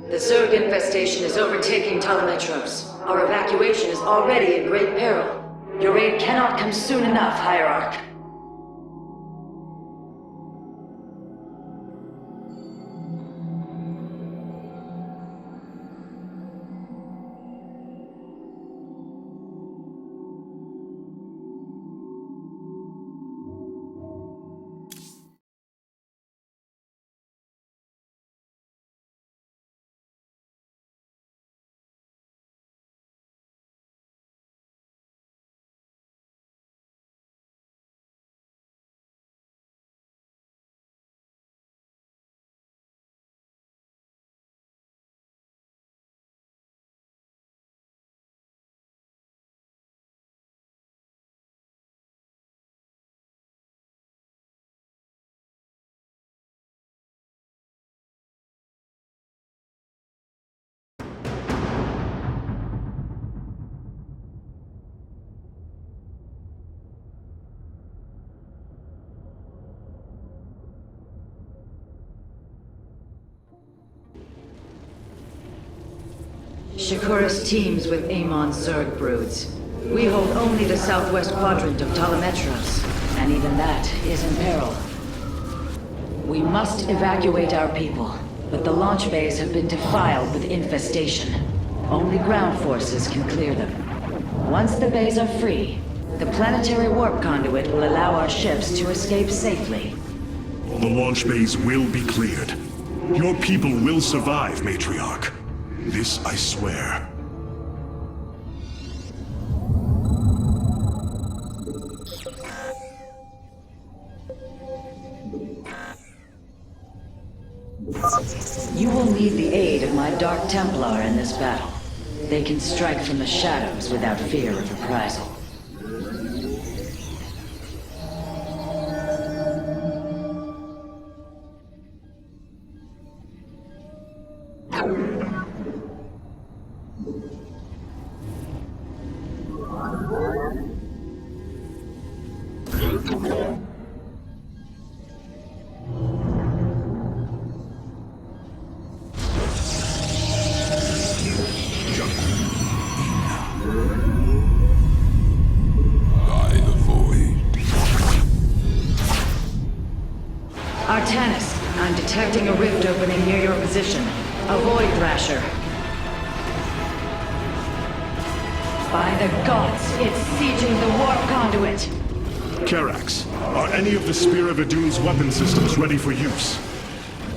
The Zerg infestation is overtaking Telemetros. Our evacuation is already in great peril. Your aid cannot come soon enough, Hierarch. Shakuras teams with Amon's Zerg broods. We hold only the southwest quadrant of Telemetros, and even that is in peril. We must evacuate our people, but the launch bays have been defiled with infestation. Only ground forces can clear them. Once the bays are free, the planetary warp conduit will allow our ships to escape safely. The launch bays will be cleared. Your people will survive, Matriarch. This I swear. You will need the aid of my Dark Templar in this battle. They can strike from the shadows without fear of reprisal. detecting a rift opening near your position. Avoid Thrasher. By the gods, it's sieging the warp conduit! Karax, are any of the Spear of Idun's weapon systems ready for use?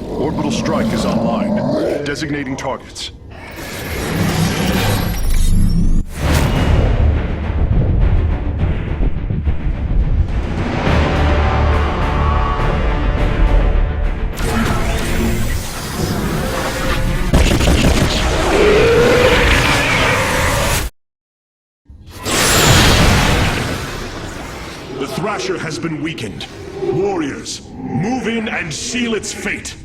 Orbital strike is online. Designating targets. The Thrasher has been weakened. Warriors, move in and seal its fate!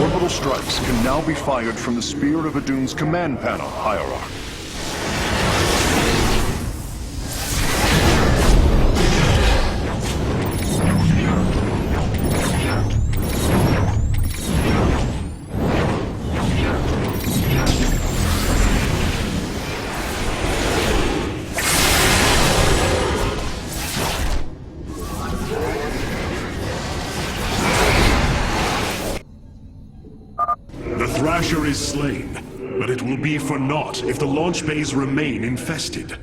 Orbital strikes can now be fired from the Spear of Idun's command panel, Hierarch. The Thrasher is slain, but it will be for naught if the launch bays remain infested.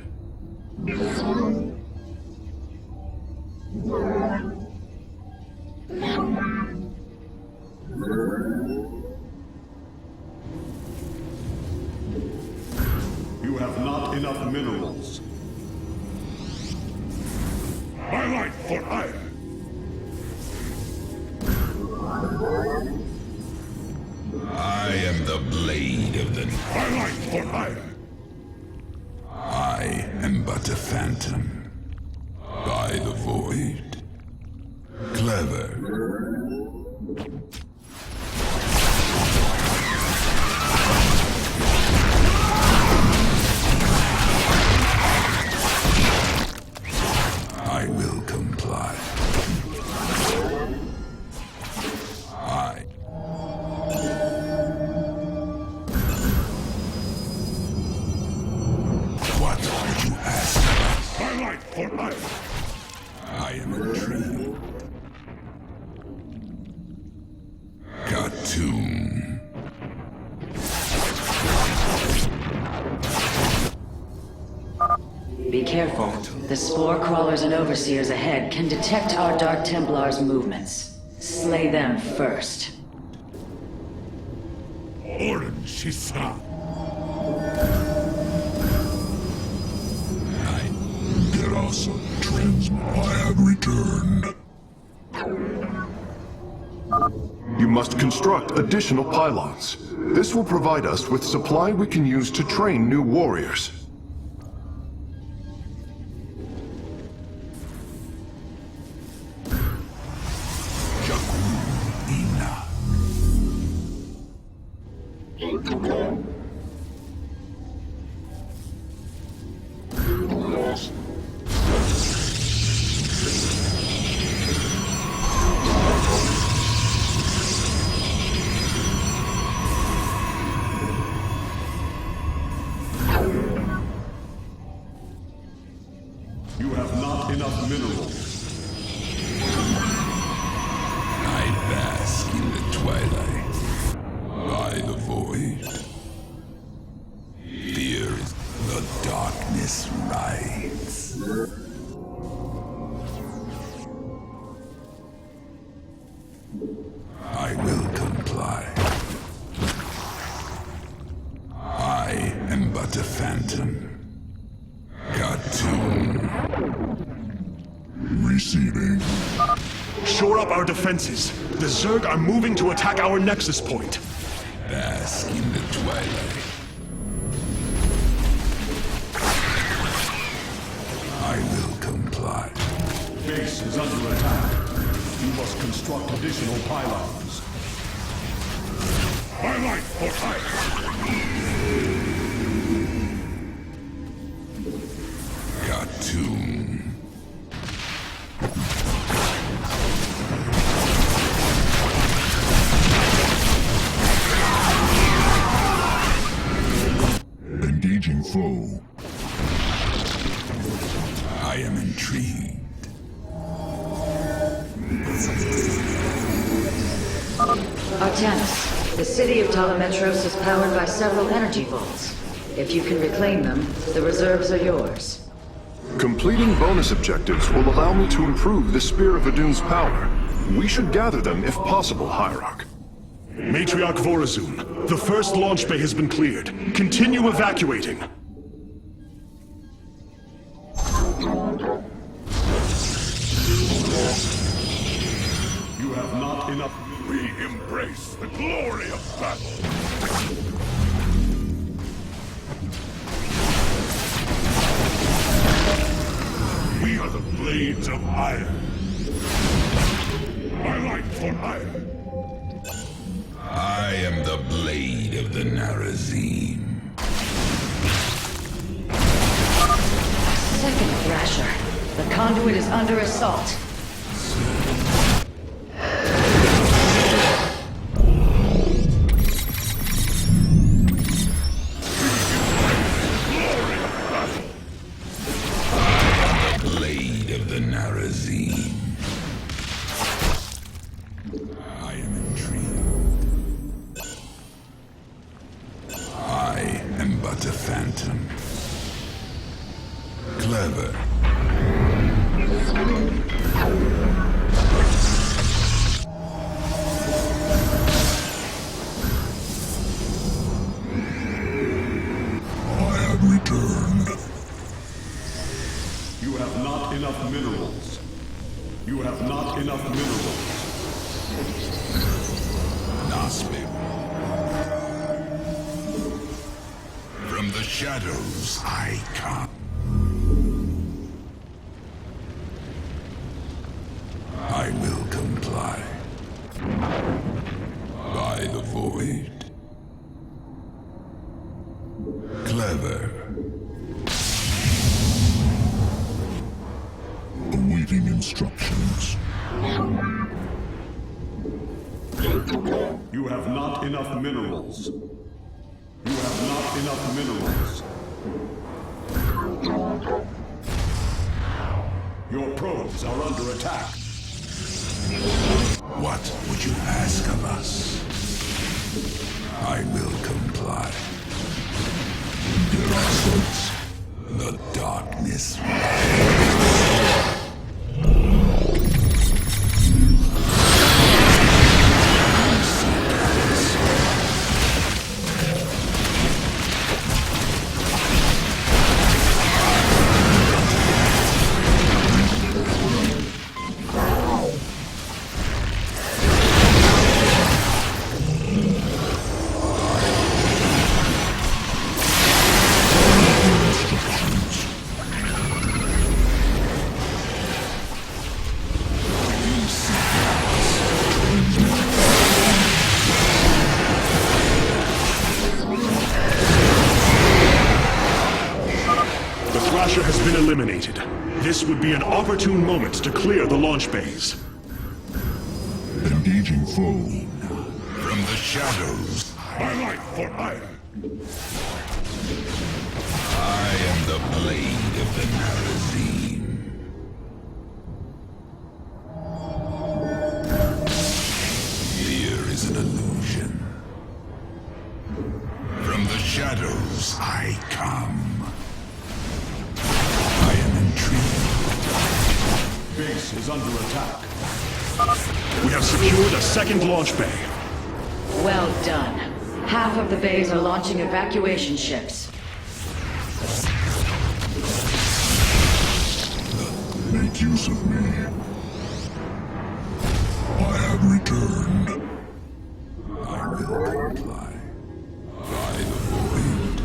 You have not enough minerals. My life for hire! I am the blade of the... My life for hire! I am but a phantom. By the void. Clever. I will comply. What would you ask? My life for hire! I am intrigued. Khartoum. Be careful. The spore crawlers and overseers ahead can detect our Dark Templars' movements. Slay them first. Oren Shisa! Gerasa transmit. I have returned. You must construct additional pylons. This will provide us with supply we can use to train new warriors. You have not enough minerals. I bask in the twilight. By the void. Fear is the darkness rides. I will comply. I am but a phantom. Khartoum. Receiving. Shore up our defenses. The Zerg are moving to attack our nexus point. Bask in the twilight. I will comply. Base is under attack. You must construct additional pylons. My life for hire! Khartoum. Engaging foe. intrigued. Artanis, the city of Talametros is powered by several energy vaults. If you can reclaim them, the reserves are yours. Completing bonus objectives will allow me to improve the Spear of Adun's power. We should gather them if possible, Hierarch. Matriarch Vorazun, the first launch bay has been cleared. Continue evacuating. You have not enough. We embrace the glory of battle. We are the blades of iron. My life for iron. I am the blade of the Narazim. Second Thrasher. The conduit is under assault. Blade of the Narazim. I am intrigued. I am but a phantom. Clever. I have returned. You have not enough minerals. You have not enough minerals. Naspim. From the shadows I come. I will comply. By the void. Clever. Awaiting instructions. You have not enough minerals. You have not enough minerals. Your probes are under attack. What would you ask of us? I will comply. The darkness. Has been eliminated. This would be an opportune moment to clear the launch bays. Engaging foe. From the shadows. My life for iron. I am the blade of the Narazim. Fear is an illusion. From the shadows I come. I am intrigued. Base is under attack. We have secured a second launch bay. Well done. Half of the bays are launching evacuation ships. Make use of me. I have returned. I will comply. By the void.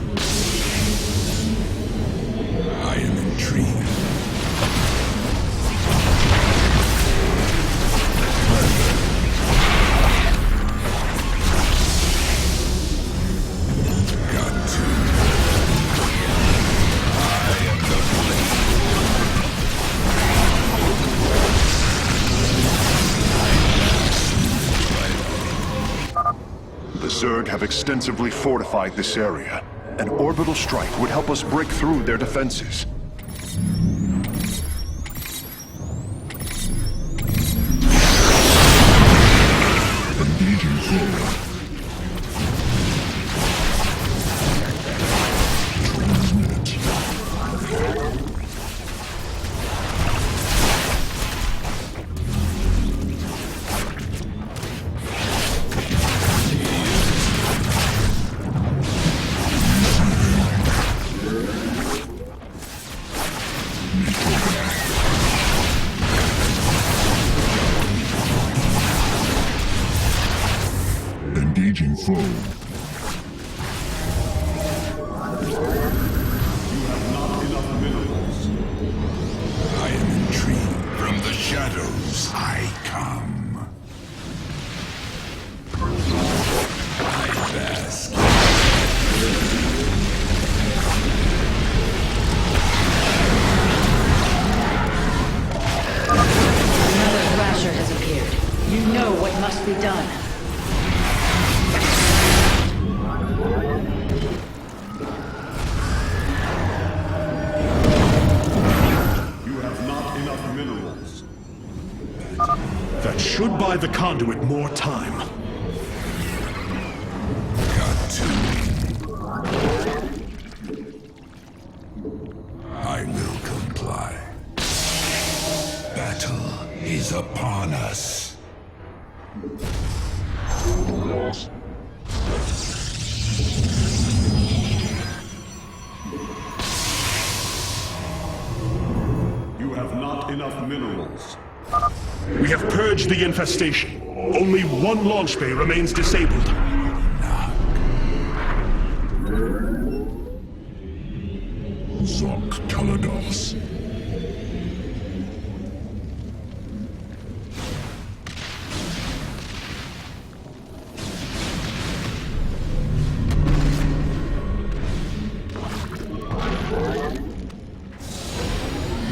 I am intrigued. Got to. I am the blade. The Zerg have extensively fortified this area. An orbital strike would help us break through their defenses. have not enough minerals. I am intrigued. From the shadows I come. I bask. Another Thrasher has appeared. You know what must be done. You have not enough minerals. That should buy the conduit more time. Got to. I will comply. Battle is upon us. You have not enough minerals. We have purged the infestation. Only one launch bay remains disabled. Zonk Kalados.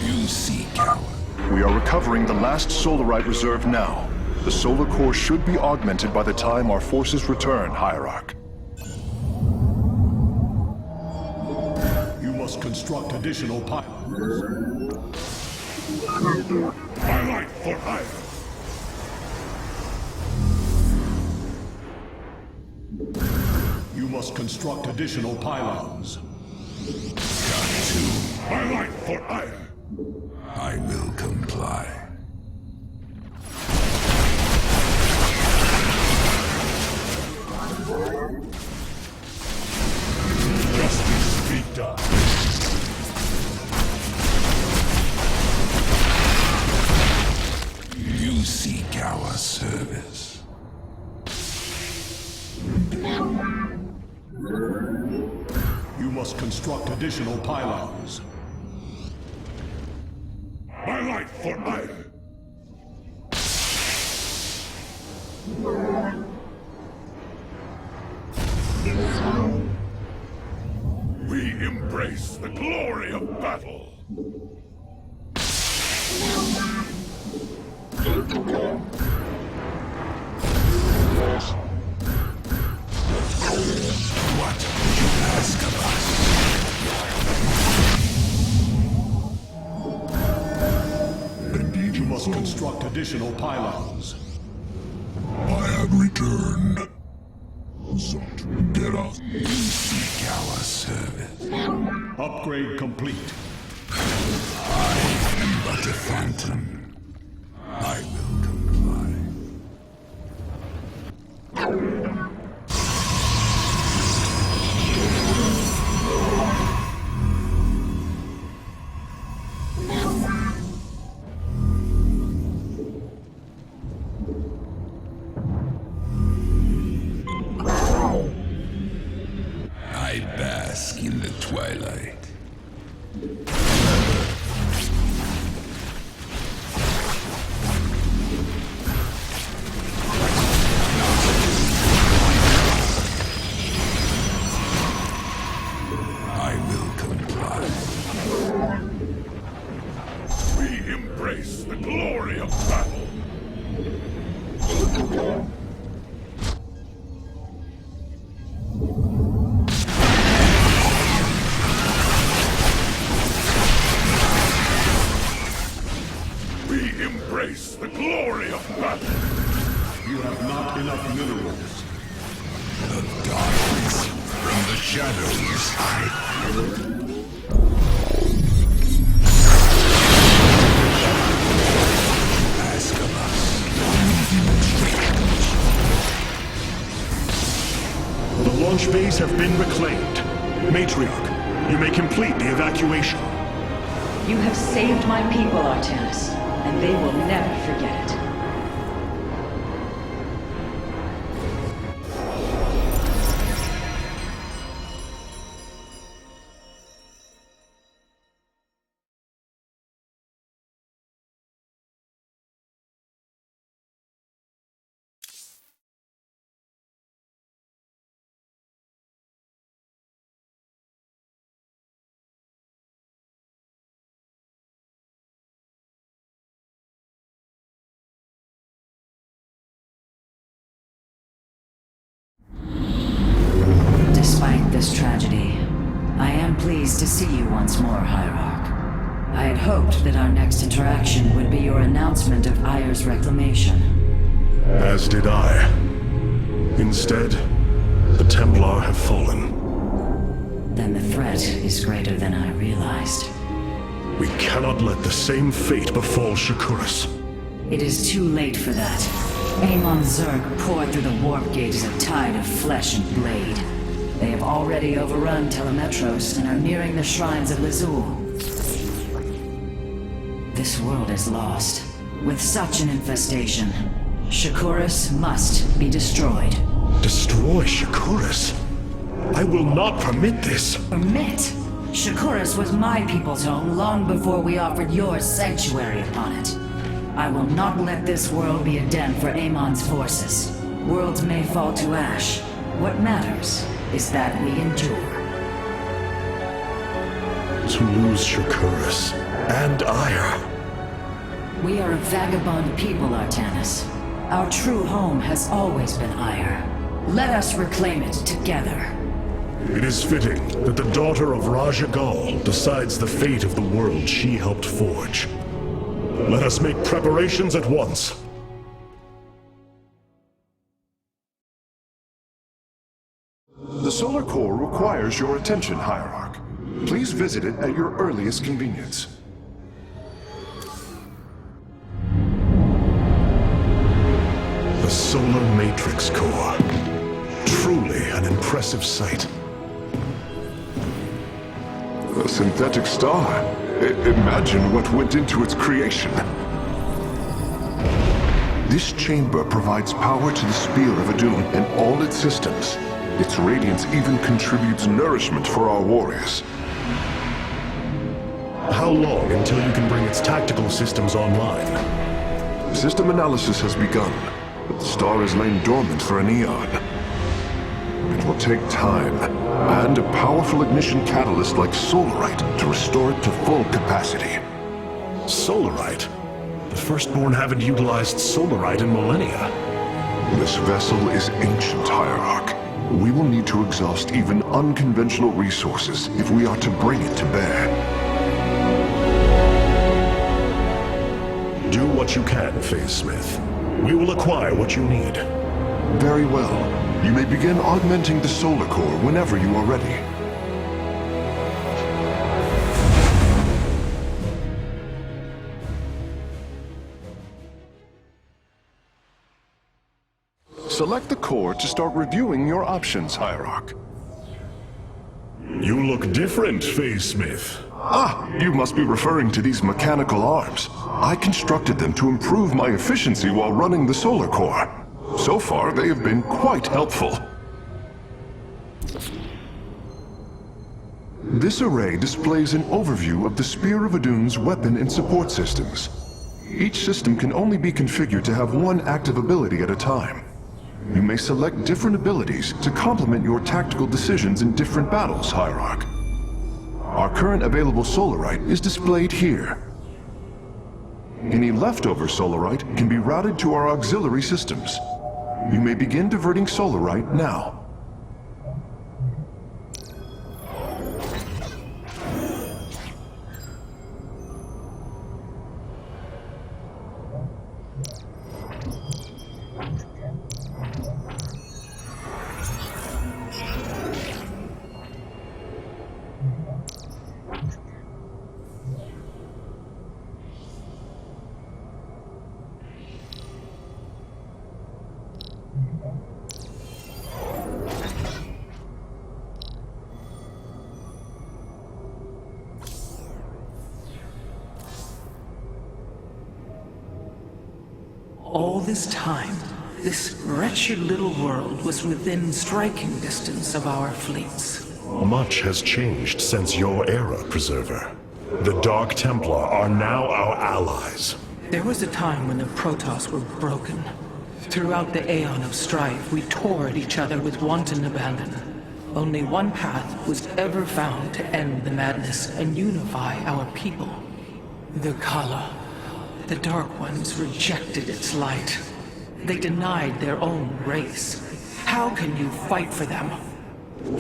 You see, coward. We are recovering the last Solarite reserve now. The solar core should be augmented by the time our forces return, Hierarch. You must construct additional pylons. My life for hire. You must construct additional pylons. Got to. My life for hire. I will comply. Justice be done. You seek our service. You must construct additional pylons. My life for hire. We embrace the glory of battle. What would you ask of us? Indeed, you must construct additional pylons. I have returned. Zot, get up. You seek our service. Upgrade complete. I am but a phantom. I will comply. I bask in the twilight. I will comply. We embrace the glory of battle. We embrace the glory of battle. You have not enough minerals. The darkness from the shadows ask of us. The launch bays have been reclaimed. Matriarch, you may complete the evacuation. You have saved my people, Artanis, and they will never forget it. see you once more, Hierarch. I had hoped that our next interaction would be your announcement of Aiur's reclamation. As did I. Instead, the Templar have fallen. Then the threat is greater than I realized. We cannot let the same fate befall Shakuras. It is too late for that. Amon Zerg poured through the warp gate as a tide of flesh and blade. They have already overrun Telemetros and are nearing the shrines of Lazul. This world is lost. With such an infestation, Shakuras must be destroyed. Destroy Shakuras? I will not permit this! Permit? Shakuras was my people's home long before we offered yours sanctuary upon it. I will not let this world be a den for Amon's forces. Worlds may fall to ash. What matters is that we endure. To lose Shakuras and Aiur. We are a vagabond people, Artanis. Our true home has always been Aiur. Let us reclaim it together. It is fitting that the daughter of Raja Gal decides the fate of the world she helped forge. Let us make preparations at once. The solar core requires your attention, Hierarch. Please visit it at your earliest convenience. The Solar Matrix Core. Truly an impressive sight. A synthetic star. Imagine what went into its creation. This chamber provides power to the Spear of Adun and all its systems. Its radiance even contributes nourishment for our warriors. How long until you can bring its tactical systems online? System analysis has begun, but the star has lain dormant for an eon. It will take time, and a powerful ignition catalyst like Solarite to restore it to full capacity. Solarite? The Firstborn haven't utilized Solarite in millennia. This vessel is ancient, Hierarch. We will need to exhaust even unconventional resources if we are to bring it to bear. Do what you can, Phase Smith. We will acquire what you need. Very well. You may begin augmenting the solar core whenever you are ready. Select the core to start reviewing your options, Hierarch. You look different, Phase Smith. Ah, you must be referring to these mechanical arms. I constructed them to improve my efficiency while running the solar core. So far, they have been quite helpful. This array displays an overview of the Spear of Adun's weapon and support systems. Each system can only be configured to have one active ability at a time. You may select different abilities to complement your tactical decisions in different battles, Hierarch. Our current available Solarite is displayed here. Any leftover Solarite can be routed to our auxiliary systems. You may begin diverting Solarite now. All this time, this wretched little world was within striking distance of our fleets. Much has changed since your era, Preserver. The Dark Templar are now our allies. There was a time when the Protoss were broken. Throughout the aeon of strife, we tore at each other with wanton abandon. Only one path was ever found to end the madness and unify our people. The Kala. The Dark Ones rejected its light. They denied their own race. How can you fight for them?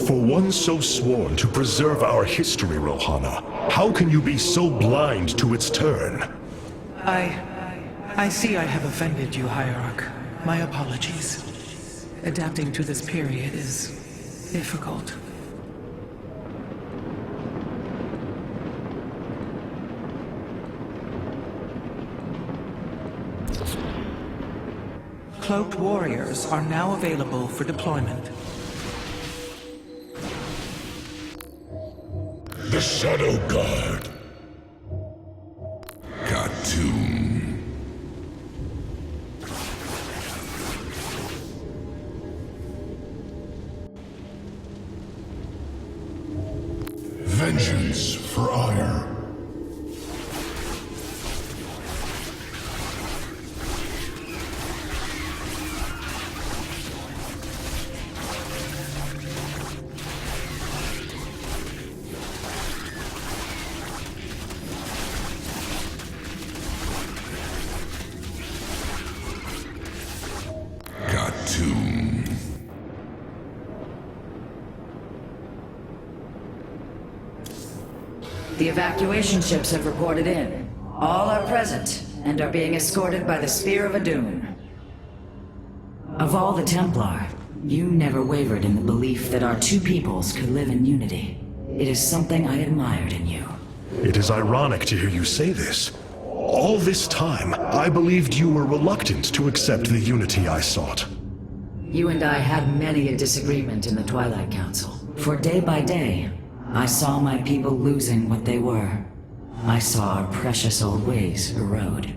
For one so sworn to preserve our history, Rohana, how can you be so blind to its turn? I see I have offended you, Hierarch. My apologies. Adapting to this period is difficult. Cloaked warriors are now available for deployment. The Shadow Guard. Khartoum. Vengeance for ire. Khartoum. The evacuation ships have reported in. All are present, and are being escorted by the Spear of Adun. Of all the Templar, you never wavered in the belief that our two peoples could live in unity. It is something I admired in you. It is ironic to hear you say this. All this time, I believed you were reluctant to accept the unity I sought. You and I had many a disagreement in the Twilight Council. For day by day, I saw my people losing what they were. I saw our precious old ways erode.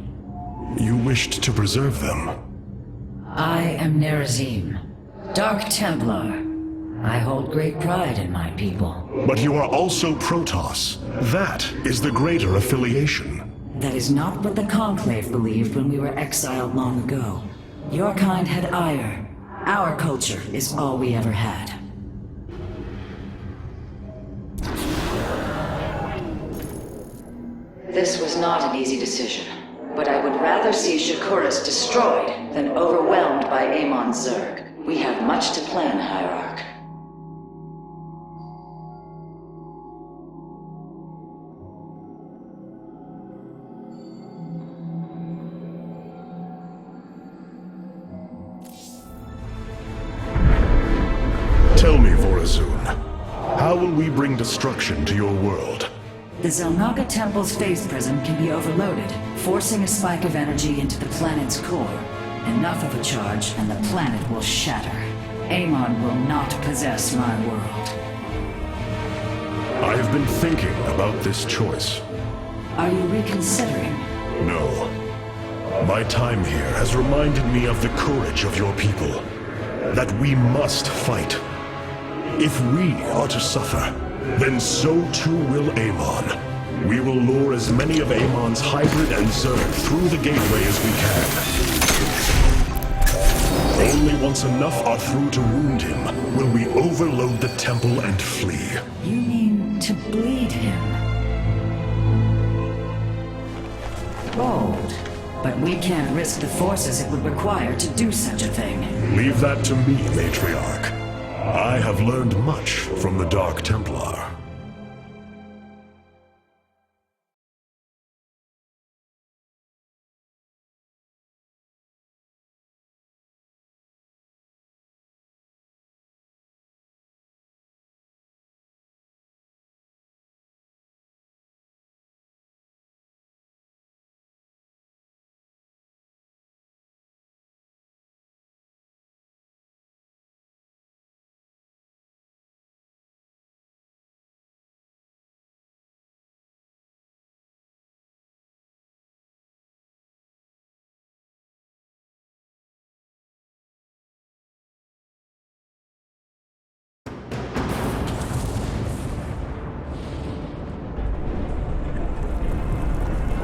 You wished to preserve them. I am Nerazim, Dark Templar. I hold great pride in my people. But you are also Protoss. That is the greater affiliation. That is not what the Conclave believed when we were exiled long ago. Your kind had ire. Our culture is all we ever had. This was not an easy decision, but I would rather see Shakuras destroyed than overwhelmed by Amon Zerg. We have much to plan, Hierarch. Tell me, Vorazun, how will we bring destruction to your world? The Zelnaga Temple's phase prism can be overloaded, forcing a spike of energy into the planet's core. Enough of a charge, and the planet will shatter. Amon will not possess my world. I have been thinking about this choice. Are you reconsidering? No. My time here has reminded me of the courage of your people. That we must fight. If we are to suffer, then so too will Amon. We will lure as many of Amon's hybrid and Zerg through the gateway as we can. Only once enough are through to wound him will we overload the temple and flee. You mean to bleed him? Bold. But we can't risk the forces it would require to do such a thing. Leave that to me, Matriarch. I have learned much from the Dark Templar.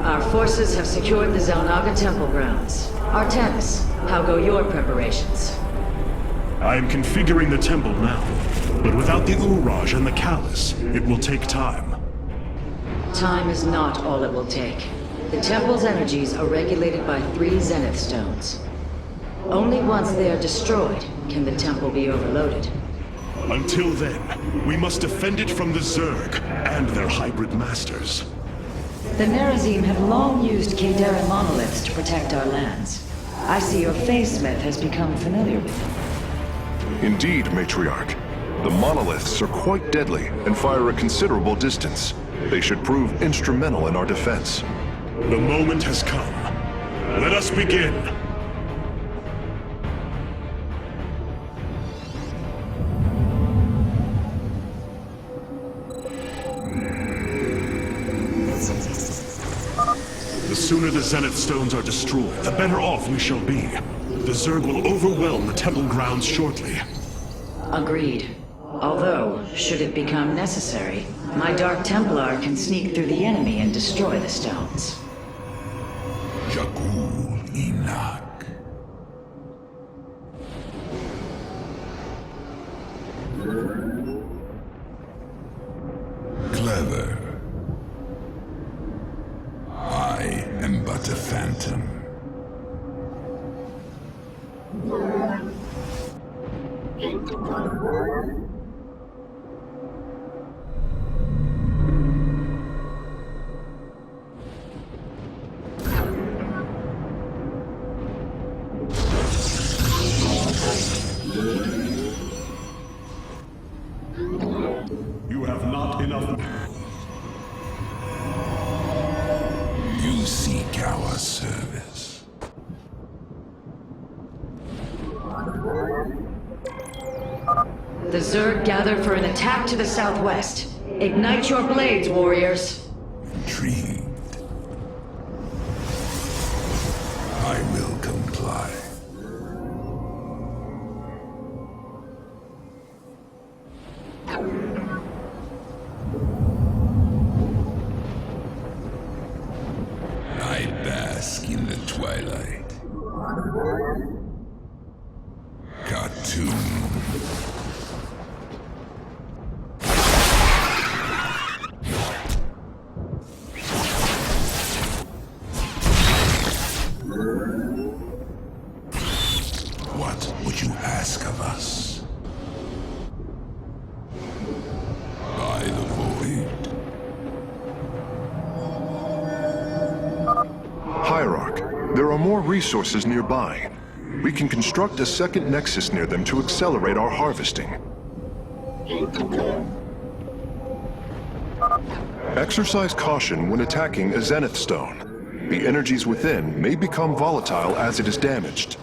Our forces have secured the Zelnaga Temple grounds. Artemis, how go your preparations? I am configuring the temple now, but without the Uraj and the Callus, it will take time. Time is not all it will take. The temple's energies are regulated by 3 Zenith Stones. Only once they are destroyed can the temple be overloaded. Until then, we must defend it from the Zerg and their hybrid masters. The Nerazim have long used Kaldera monoliths to protect our lands. I see your Faysmith has become familiar with them. Indeed, Matriarch. The monoliths are quite deadly and fire a considerable distance. They should prove instrumental in our defense. The moment has come. Let us begin. The sooner the Zenith Stones are destroyed, the better off we shall be. The Zerg will overwhelm the temple grounds shortly. Agreed. Although, should it become necessary, my Dark Templar can sneak through the enemy and destroy the stones. Jakul Inak. Clever. I am but a phantom. You have not enough. You seek our service. The Zerg gather for an attack to the southwest. Ignite your blades, warriors. Intrigued. I will comply. I bask in the twilight. Cartoon. What would you ask of us? By the void. Hierarch, there are more resources nearby. We can construct a second nexus near them to accelerate our harvesting. Exercise caution when attacking a Zenith Stone. The energies within may become volatile as it is damaged.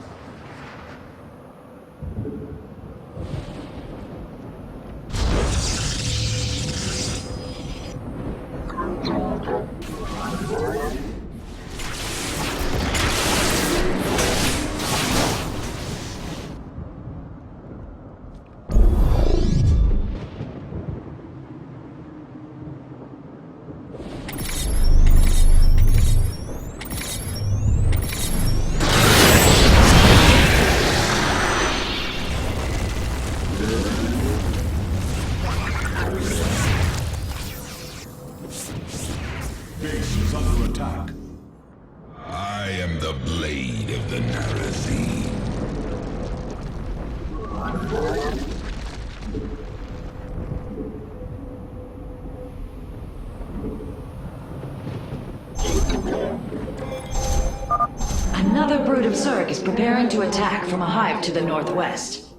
Base is under attack. I am the blade of the Nerazim. Another brood of Zerg is preparing to attack from a hive to the northwest.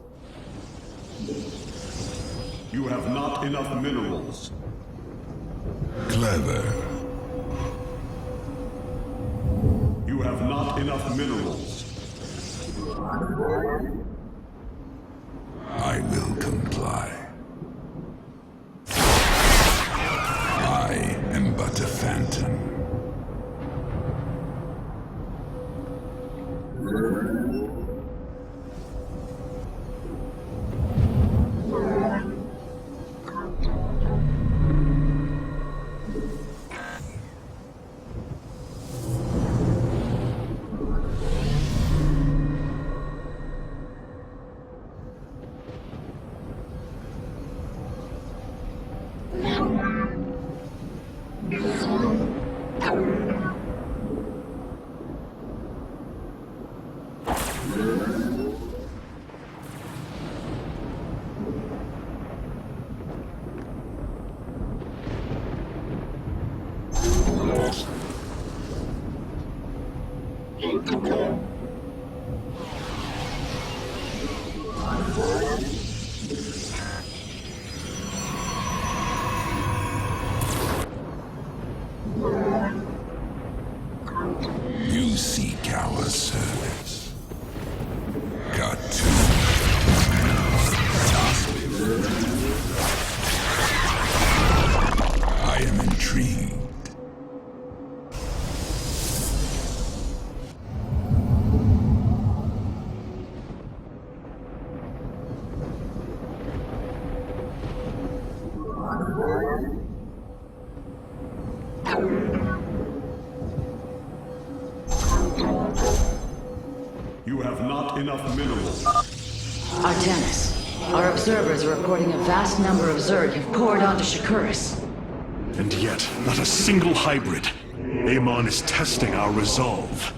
You have not enough minerals. Clever. You have not enough minerals. I will comply. I am but a phantom. You seek our service. Got to. I am intrigued. You have not enough minerals. Artemis, our observers are reporting a vast number of Zerg have poured onto Shakuris. And yet, not a single hybrid. Amon is testing our resolve.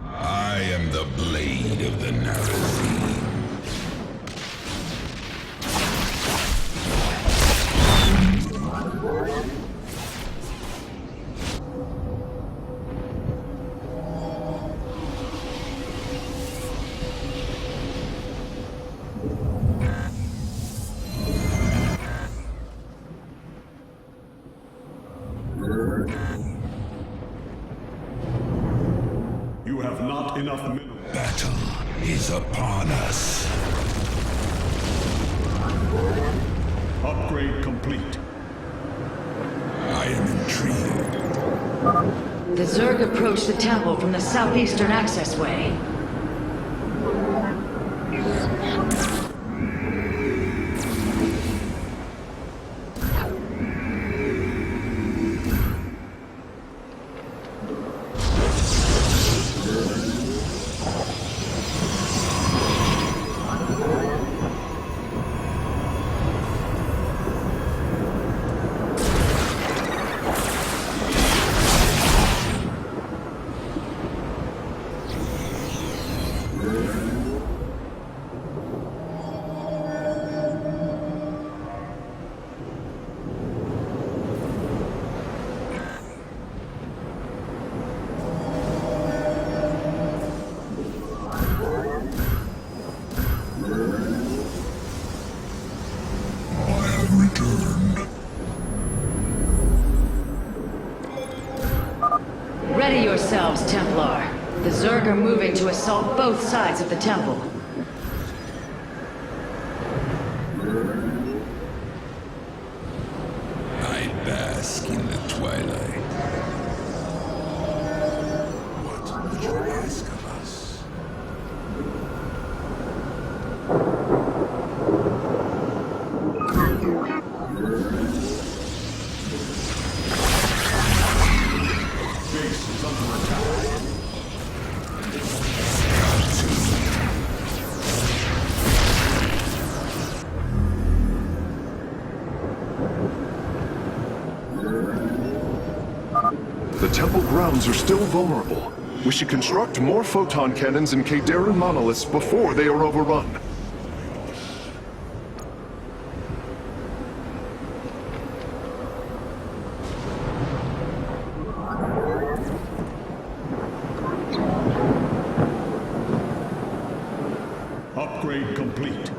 I am the blade of the Narazim. You have not enough minerals. Battle is upon us. Upgrade complete. I am intrigued. The Zerg approach the temple from the southeastern accessway. Ready yourselves, Templar. The Zerg are moving to assault both sides of the temple. I bask in the twilight. What would you ask of us? Base is under attack. The temple grounds are still vulnerable. We should construct more photon cannons and Kadaran monoliths before they are overrun. Upgrade complete.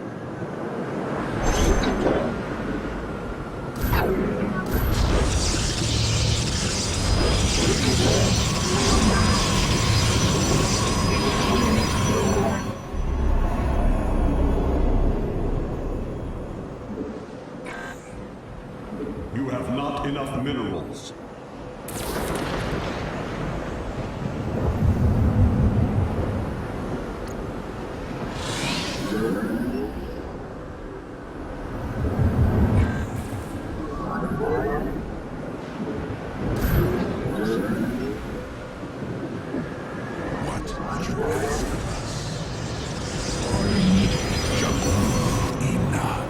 You have not enough minerals. What would you ask of us? Jungle Enoch.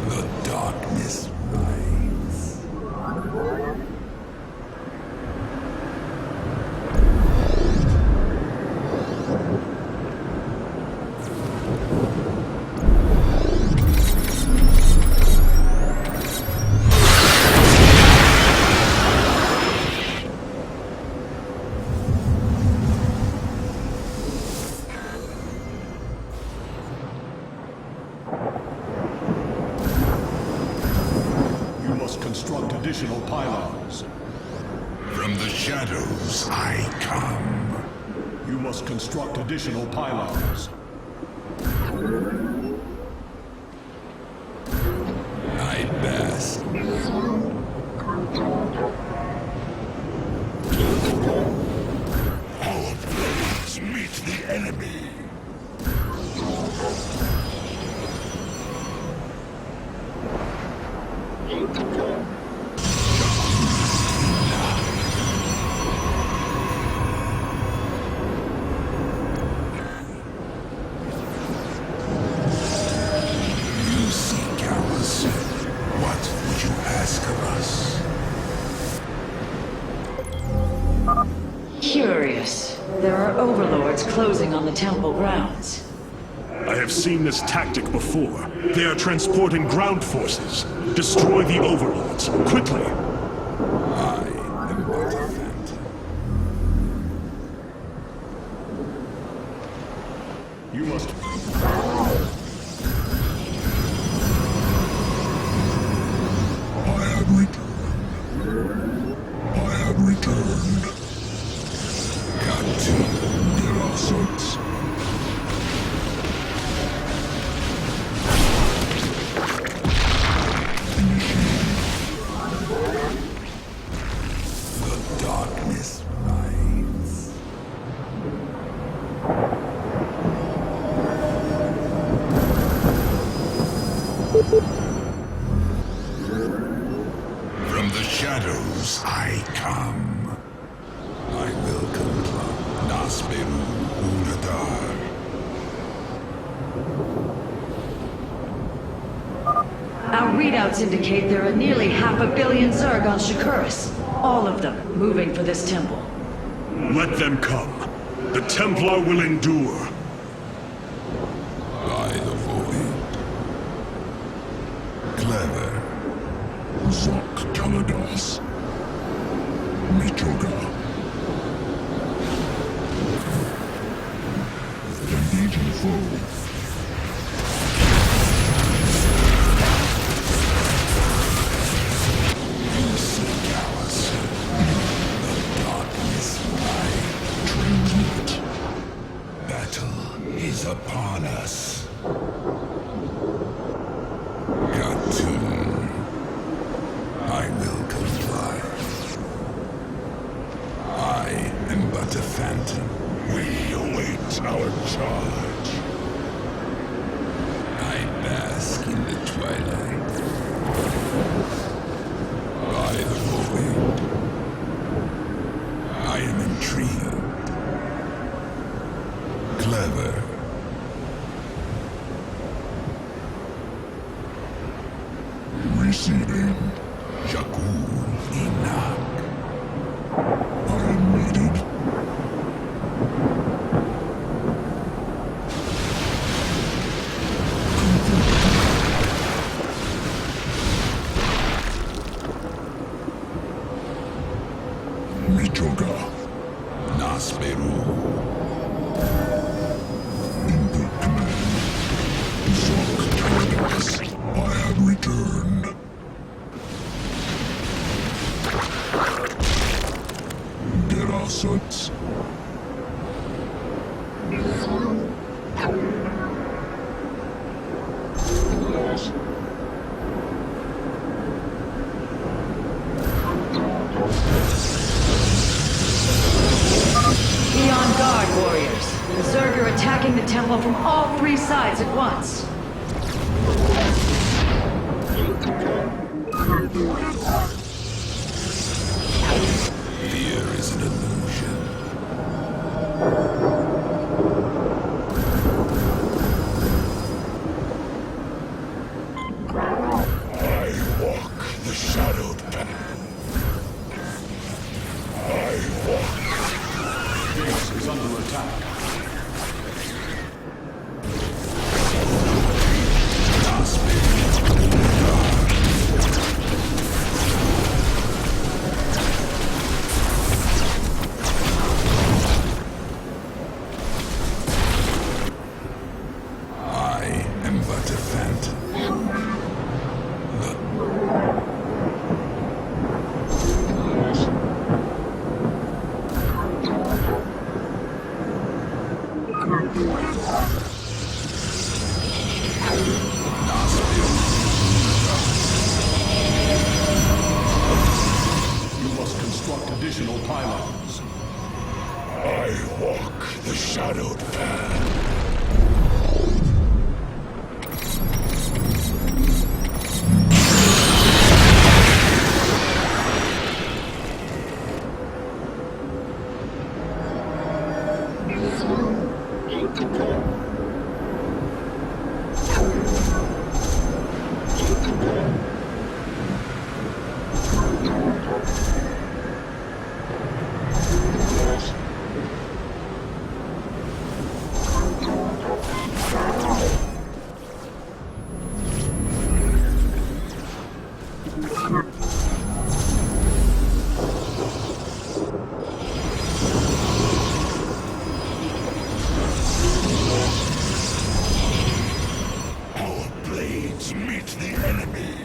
The darkness rises. additional pylons. From the shadows I come. You must construct additional pylons. I bask. Our blades meet the enemy. You seek ours. What would you ask of us? Curious. There are overlords closing on the temple grounds. I have seen this tactic before. They are transporting ground forces. Destroy the overlords, quickly! I am but a phantom. You must... I have returned. I have returned. Got to. There are sorts. The darkness rides. From the shadows I come. I will confront Nasperu Uladar. Our readouts indicate there are nearly 500 million Zerg on Shakuras. All of them moving for this temple. Let them come. The Templar will endure. By the void. Clever. Zok Kaladas. Mitoga. Engaging foe. You seek ours. The darkness light. Transmit. Battle is upon us. Gatun. I will comply. I am but a phantom. We await our charge. I bask in the twilight. By the void. I am intrigued. Clever. Receiving. Jakul Inak. I am needed. Mitoga. Nasperu. In the command. Zok Kaladas. I have returned. Gerasats. Be on guard, warriors. The Zerg are attacking the temple from all three sides at once. Fear is an illusion. I walk the shadowed path. I walk. Base is under attack. Our blades meet the enemy.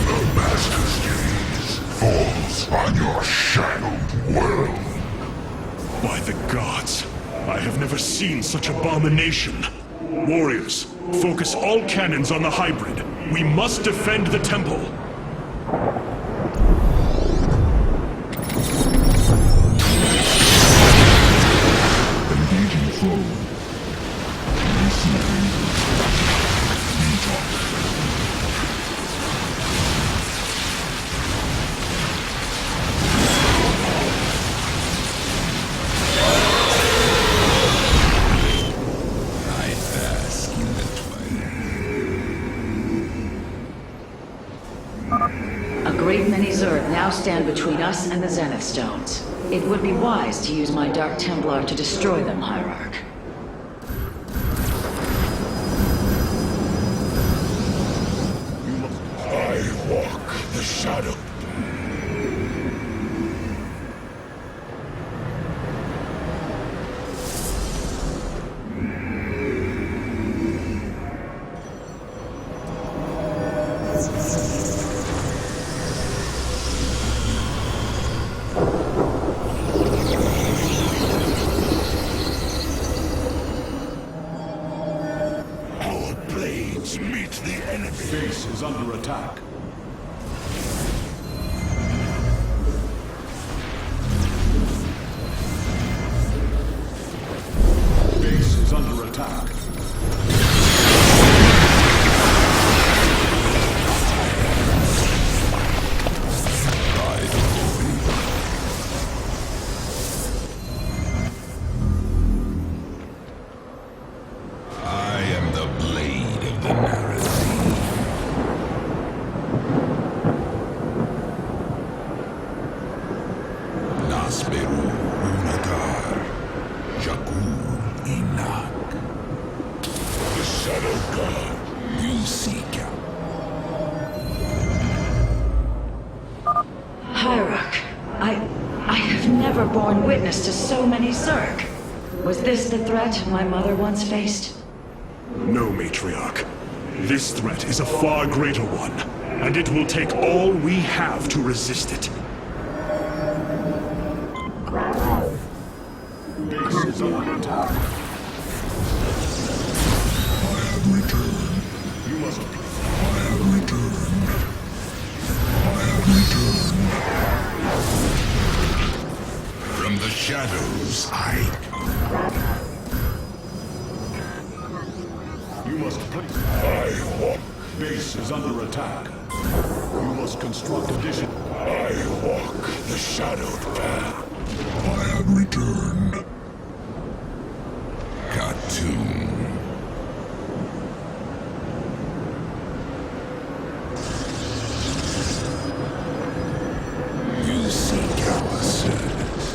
The Master's gaze falls on your shadowed world. By the gods, I have never seen such abomination. Warriors, focus all cannons on the hybrid. We must defend the temple. Engaging foe. Receiving. I bask in the twilight. A great many Zerg now stand between us and the Zenith Stones. It would be wise to use my Dark Templar to destroy them, Hierarch. I walk the shadow. Our blades meet the enemy. Base is under attack. Base is under attack. I am the blade of the Narasi. Nasperu Unatar. Jakul Inak. The Shadow God. Yusika. Hierarch, I have never borne witness to so many Zerg. Was this the threat my mother once faced? No, Matriarch. This threat is a far greater one, and it will take all we have to resist it. Base is under attack. I have returned. You must I have returned. I have returned. From the shadows, I. You must place. I walk. Base is under attack. You must construct addition. I walk the shadowed path. I have returned. Khatun. You seek our service.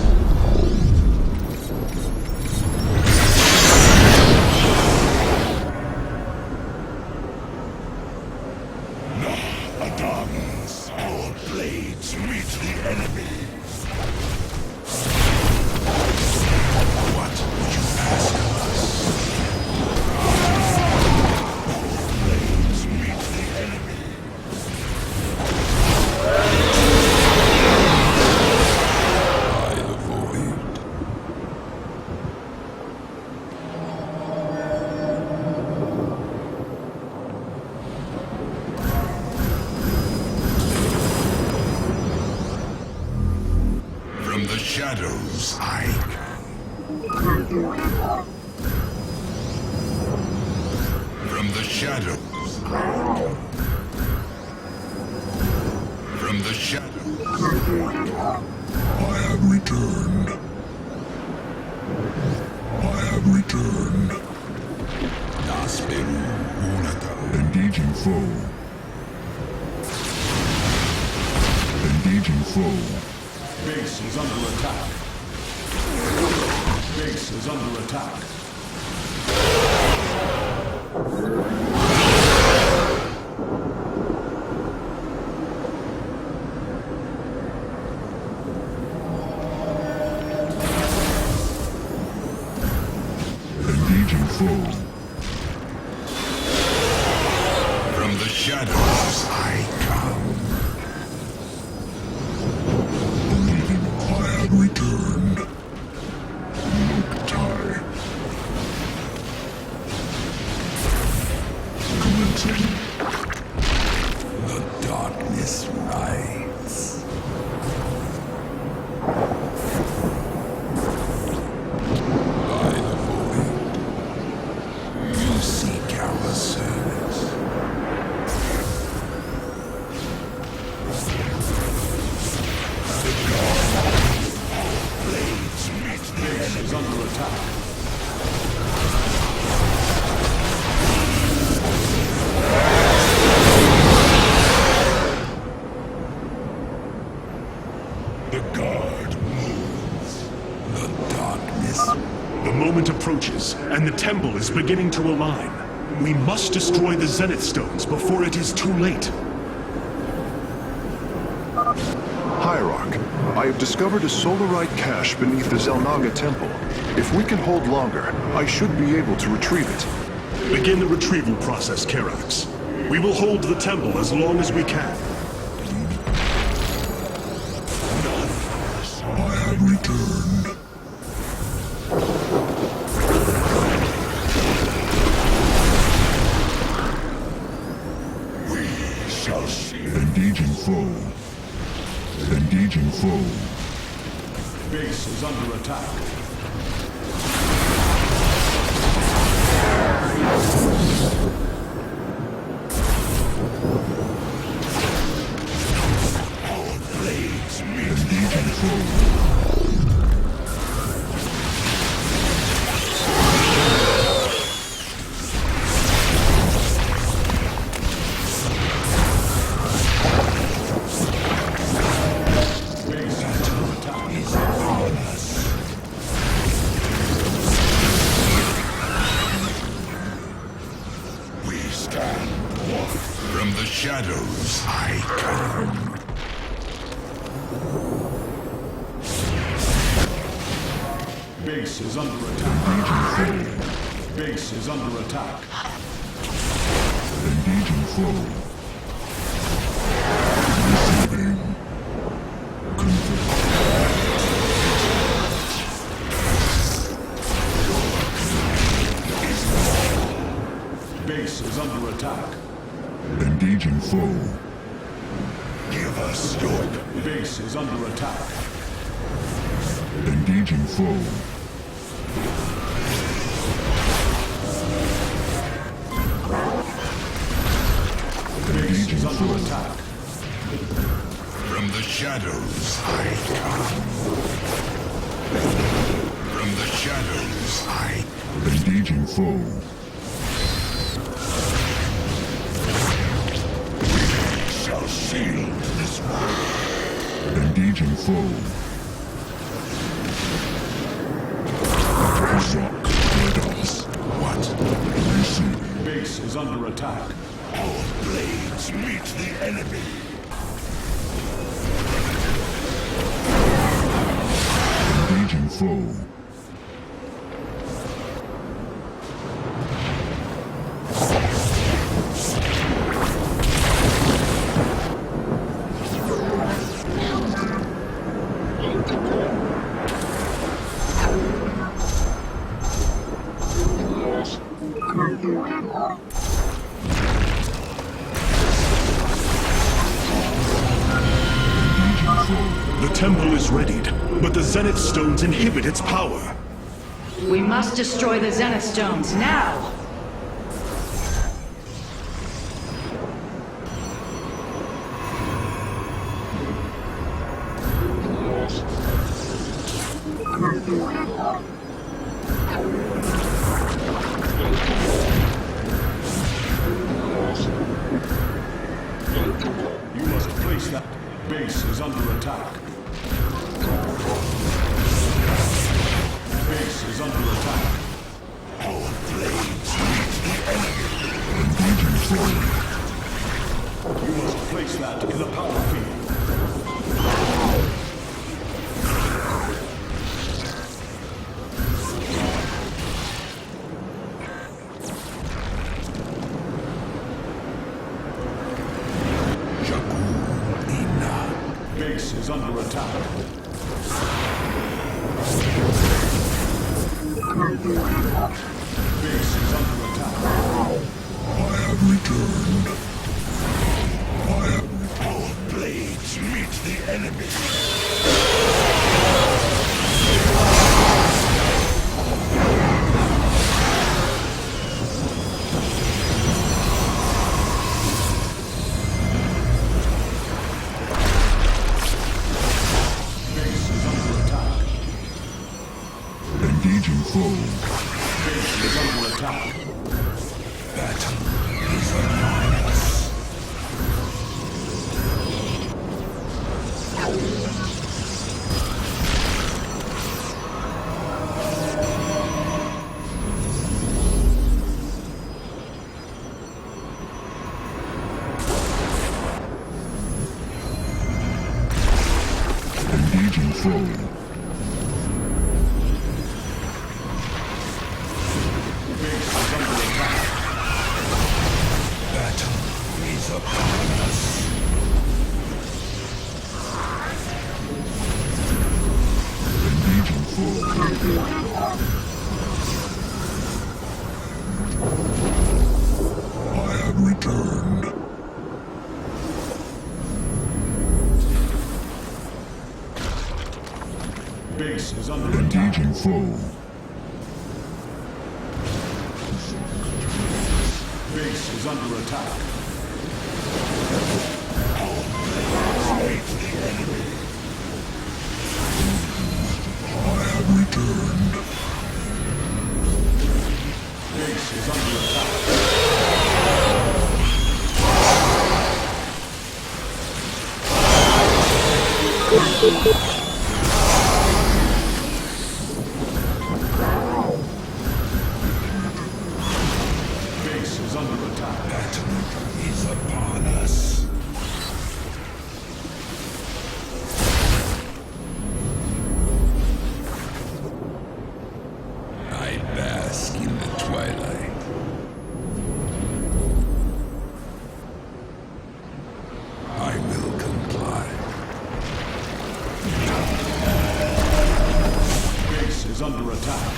Adams, our blades meet the enemy. What would you ask of us? Blades meet the enemy. By the void. From the shadows, I. From the shadows. From the shadows. I have returned. I have returned. Nasperu Unata. Engaging foe. Engaging foe. Base is under attack. is under attack. Engaging foe. From the shadows I come. I have returned. Look, commencing. The darkness rides. By the void, you seek our service. Base is under attack. The guard moves. The darkness. The moment approaches, and the temple is beginning to align. We must destroy the Zenith Stones before it is too late. Hierarch, I have discovered a solarite cache beneath the Zelnaga temple. If we can hold longer, I should be able to retrieve it. Begin the retrieval process, Karax. We will hold the temple as long as we can. I have returned. We shall see. Engaging foe. Engaging foe. Base is under attack. Our blades meet. Engaging foe. Base is under attack. Is upon us. We stand one. From the shadows I come. Base is under attack. Base is under attack. Engaging foe. Receiving. Base is under attack. Engaging foe. Give us your... Base is under attack. Engaging foe. Base is under attack. From the shadows I come. From the shadows I Engaging foe. Shall seal this world. Engaging foe. Shock. Let us. what? Receiving. Base is under attack. Our blades meet the enemy. Engaging foe. The temple is readied, but the Zenith Stones inhibit its power. We must destroy the Zenith Stones now! You must place that. Base is under attack. Base is under attack. Base is under attack. I have returned. Our blades meet the enemy. Engaging foe. Base is under attack. Battle is upon us. Engaging foe. Base is under engaging foe. Base is under attack. I have returned. Base is under attack. Base is under attack. Battle is upon us. I bask in the twilight. I will comply. Base is under attack.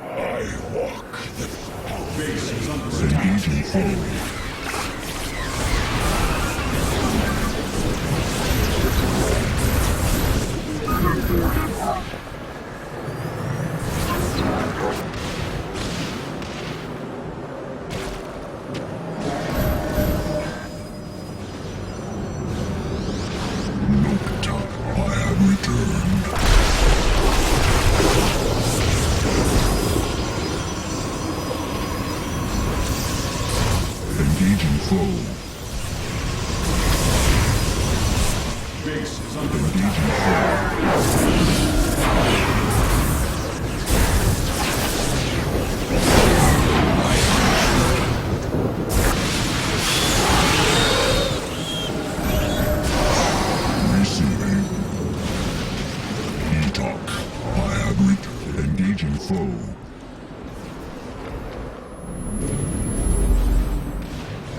I walk the base is under attack. Engaging foe. Nocta, I have returned. Engaging foe. Base is under engaging foe. Receiving. E-talk. I have returned. Engaging foe.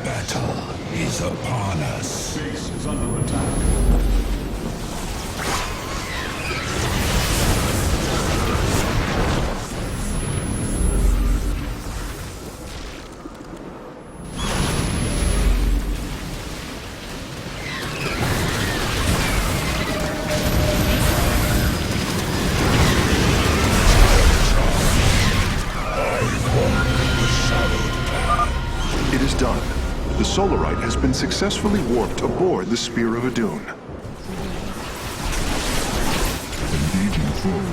Battle is upon us. Base is under attack. It is done. The Solarite has been successfully warped aboard the Spear of Adun. Engaging foe.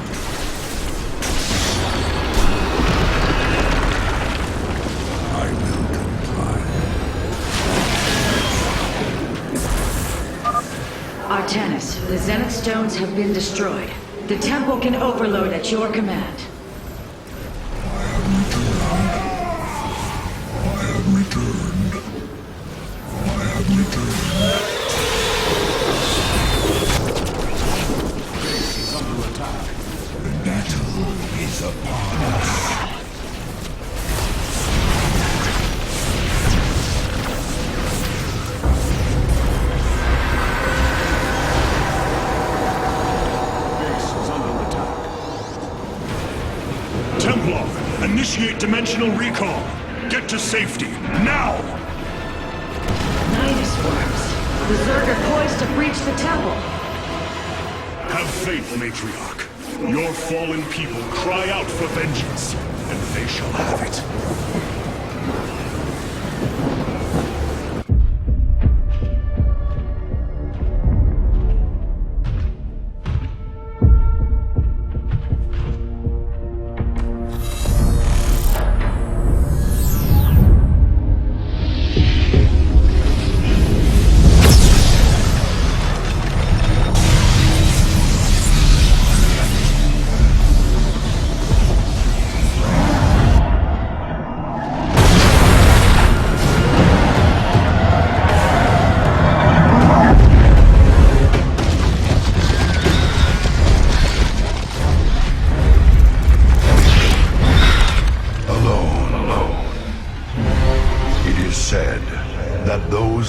I will comply. Artanis, the Zenith Stones have been destroyed. The temple can overload at your command. Returned. I have returned. Base is under attack. The battle is upon us. Base is under attack. Templar, initiate dimensional recall. Get to safety, now! Nidus worms. The Zerg are poised to breach the temple. Have faith, Matriarch. Your fallen people cry out for vengeance, and they shall have it.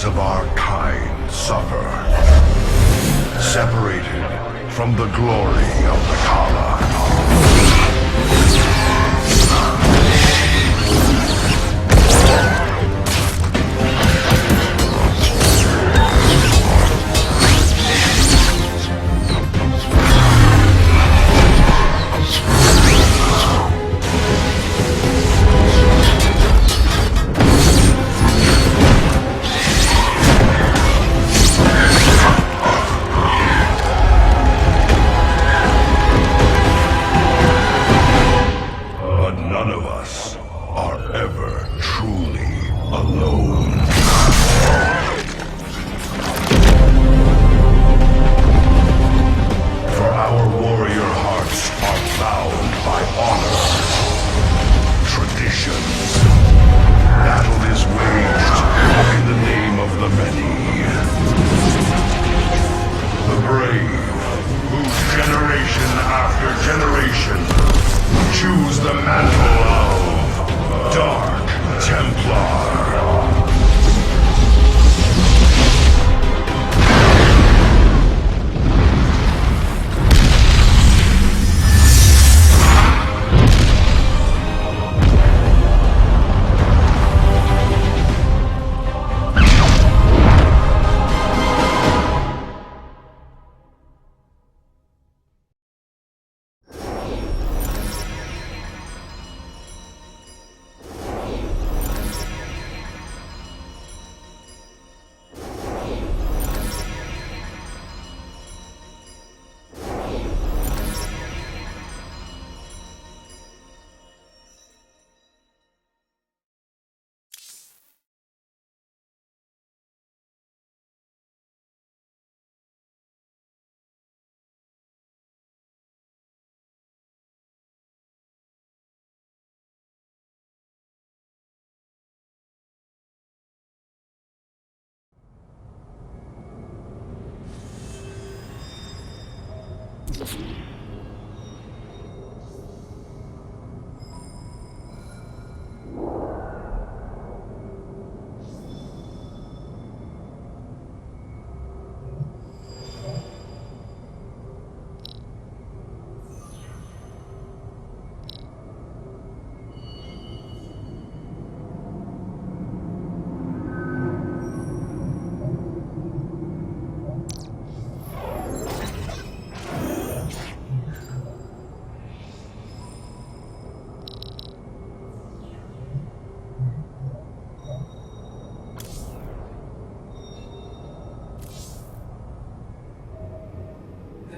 Of our kind suffer, separated from the glory of the Kala.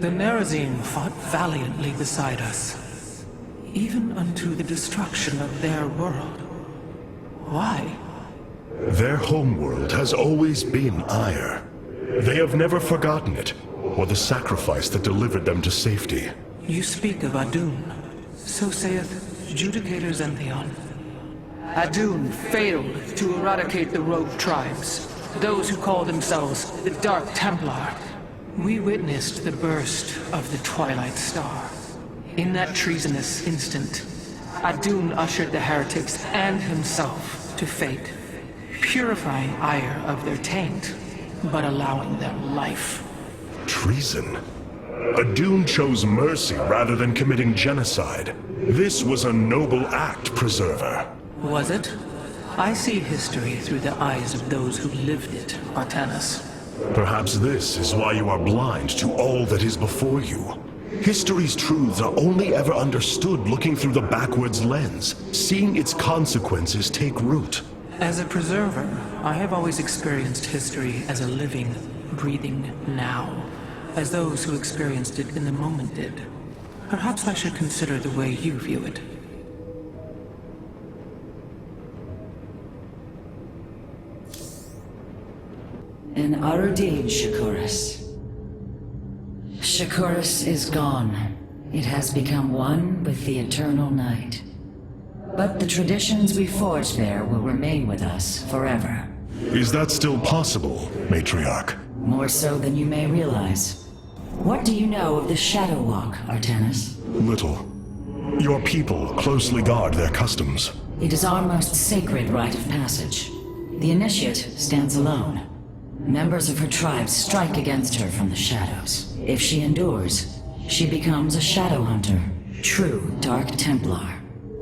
The Nerazine fought valiantly beside us, even unto the destruction of their world. Why? Their homeworld has always been Ire. They have never forgotten it, or the sacrifice that delivered them to safety. You speak of Adun. So saith Judicator Zentheon. Adun failed to eradicate the rogue tribes, those who call themselves the Dark Templar. We witnessed the burst of the Twilight Star. In that treasonous instant, Adun ushered the heretics and himself to fate, purifying Ire of their taint, but allowing them life. Treason? A Dune chose mercy rather than committing genocide. This was a noble act, Preserver. Was it? I see history through the eyes of those who lived it, Artanis. Perhaps this is why you are blind to all that is before you. History's truths are only ever understood looking through the backwards lens, seeing its consequences take root. As a preserver, I have always experienced history as a living, breathing now, as those who experienced it in the moment did. Perhaps I should consider the way you view it. An utter deed, Shakuras. Shakuras is gone. It has become one with the eternal night. But the traditions we forged there will remain with us forever. Is that still possible, Matriarch? More so than you may realize. What do you know of the Shadow Walk, Artanis? Little. Your people closely guard their customs. It is our most sacred rite of passage. The Initiate stands alone. Members of her tribe strike against her from the shadows. If she endures, she becomes a Shadow Hunter, true Dark Templar.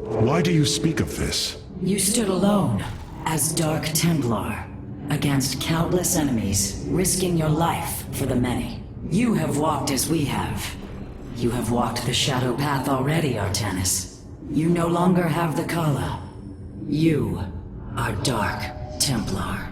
Why do you speak of this? You stood alone, as Dark Templar, against countless enemies, risking your life for the many. You have walked as we have. You have walked the Shadow Path already, Artanis. You no longer have the Kala. You are Dark Templar.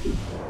You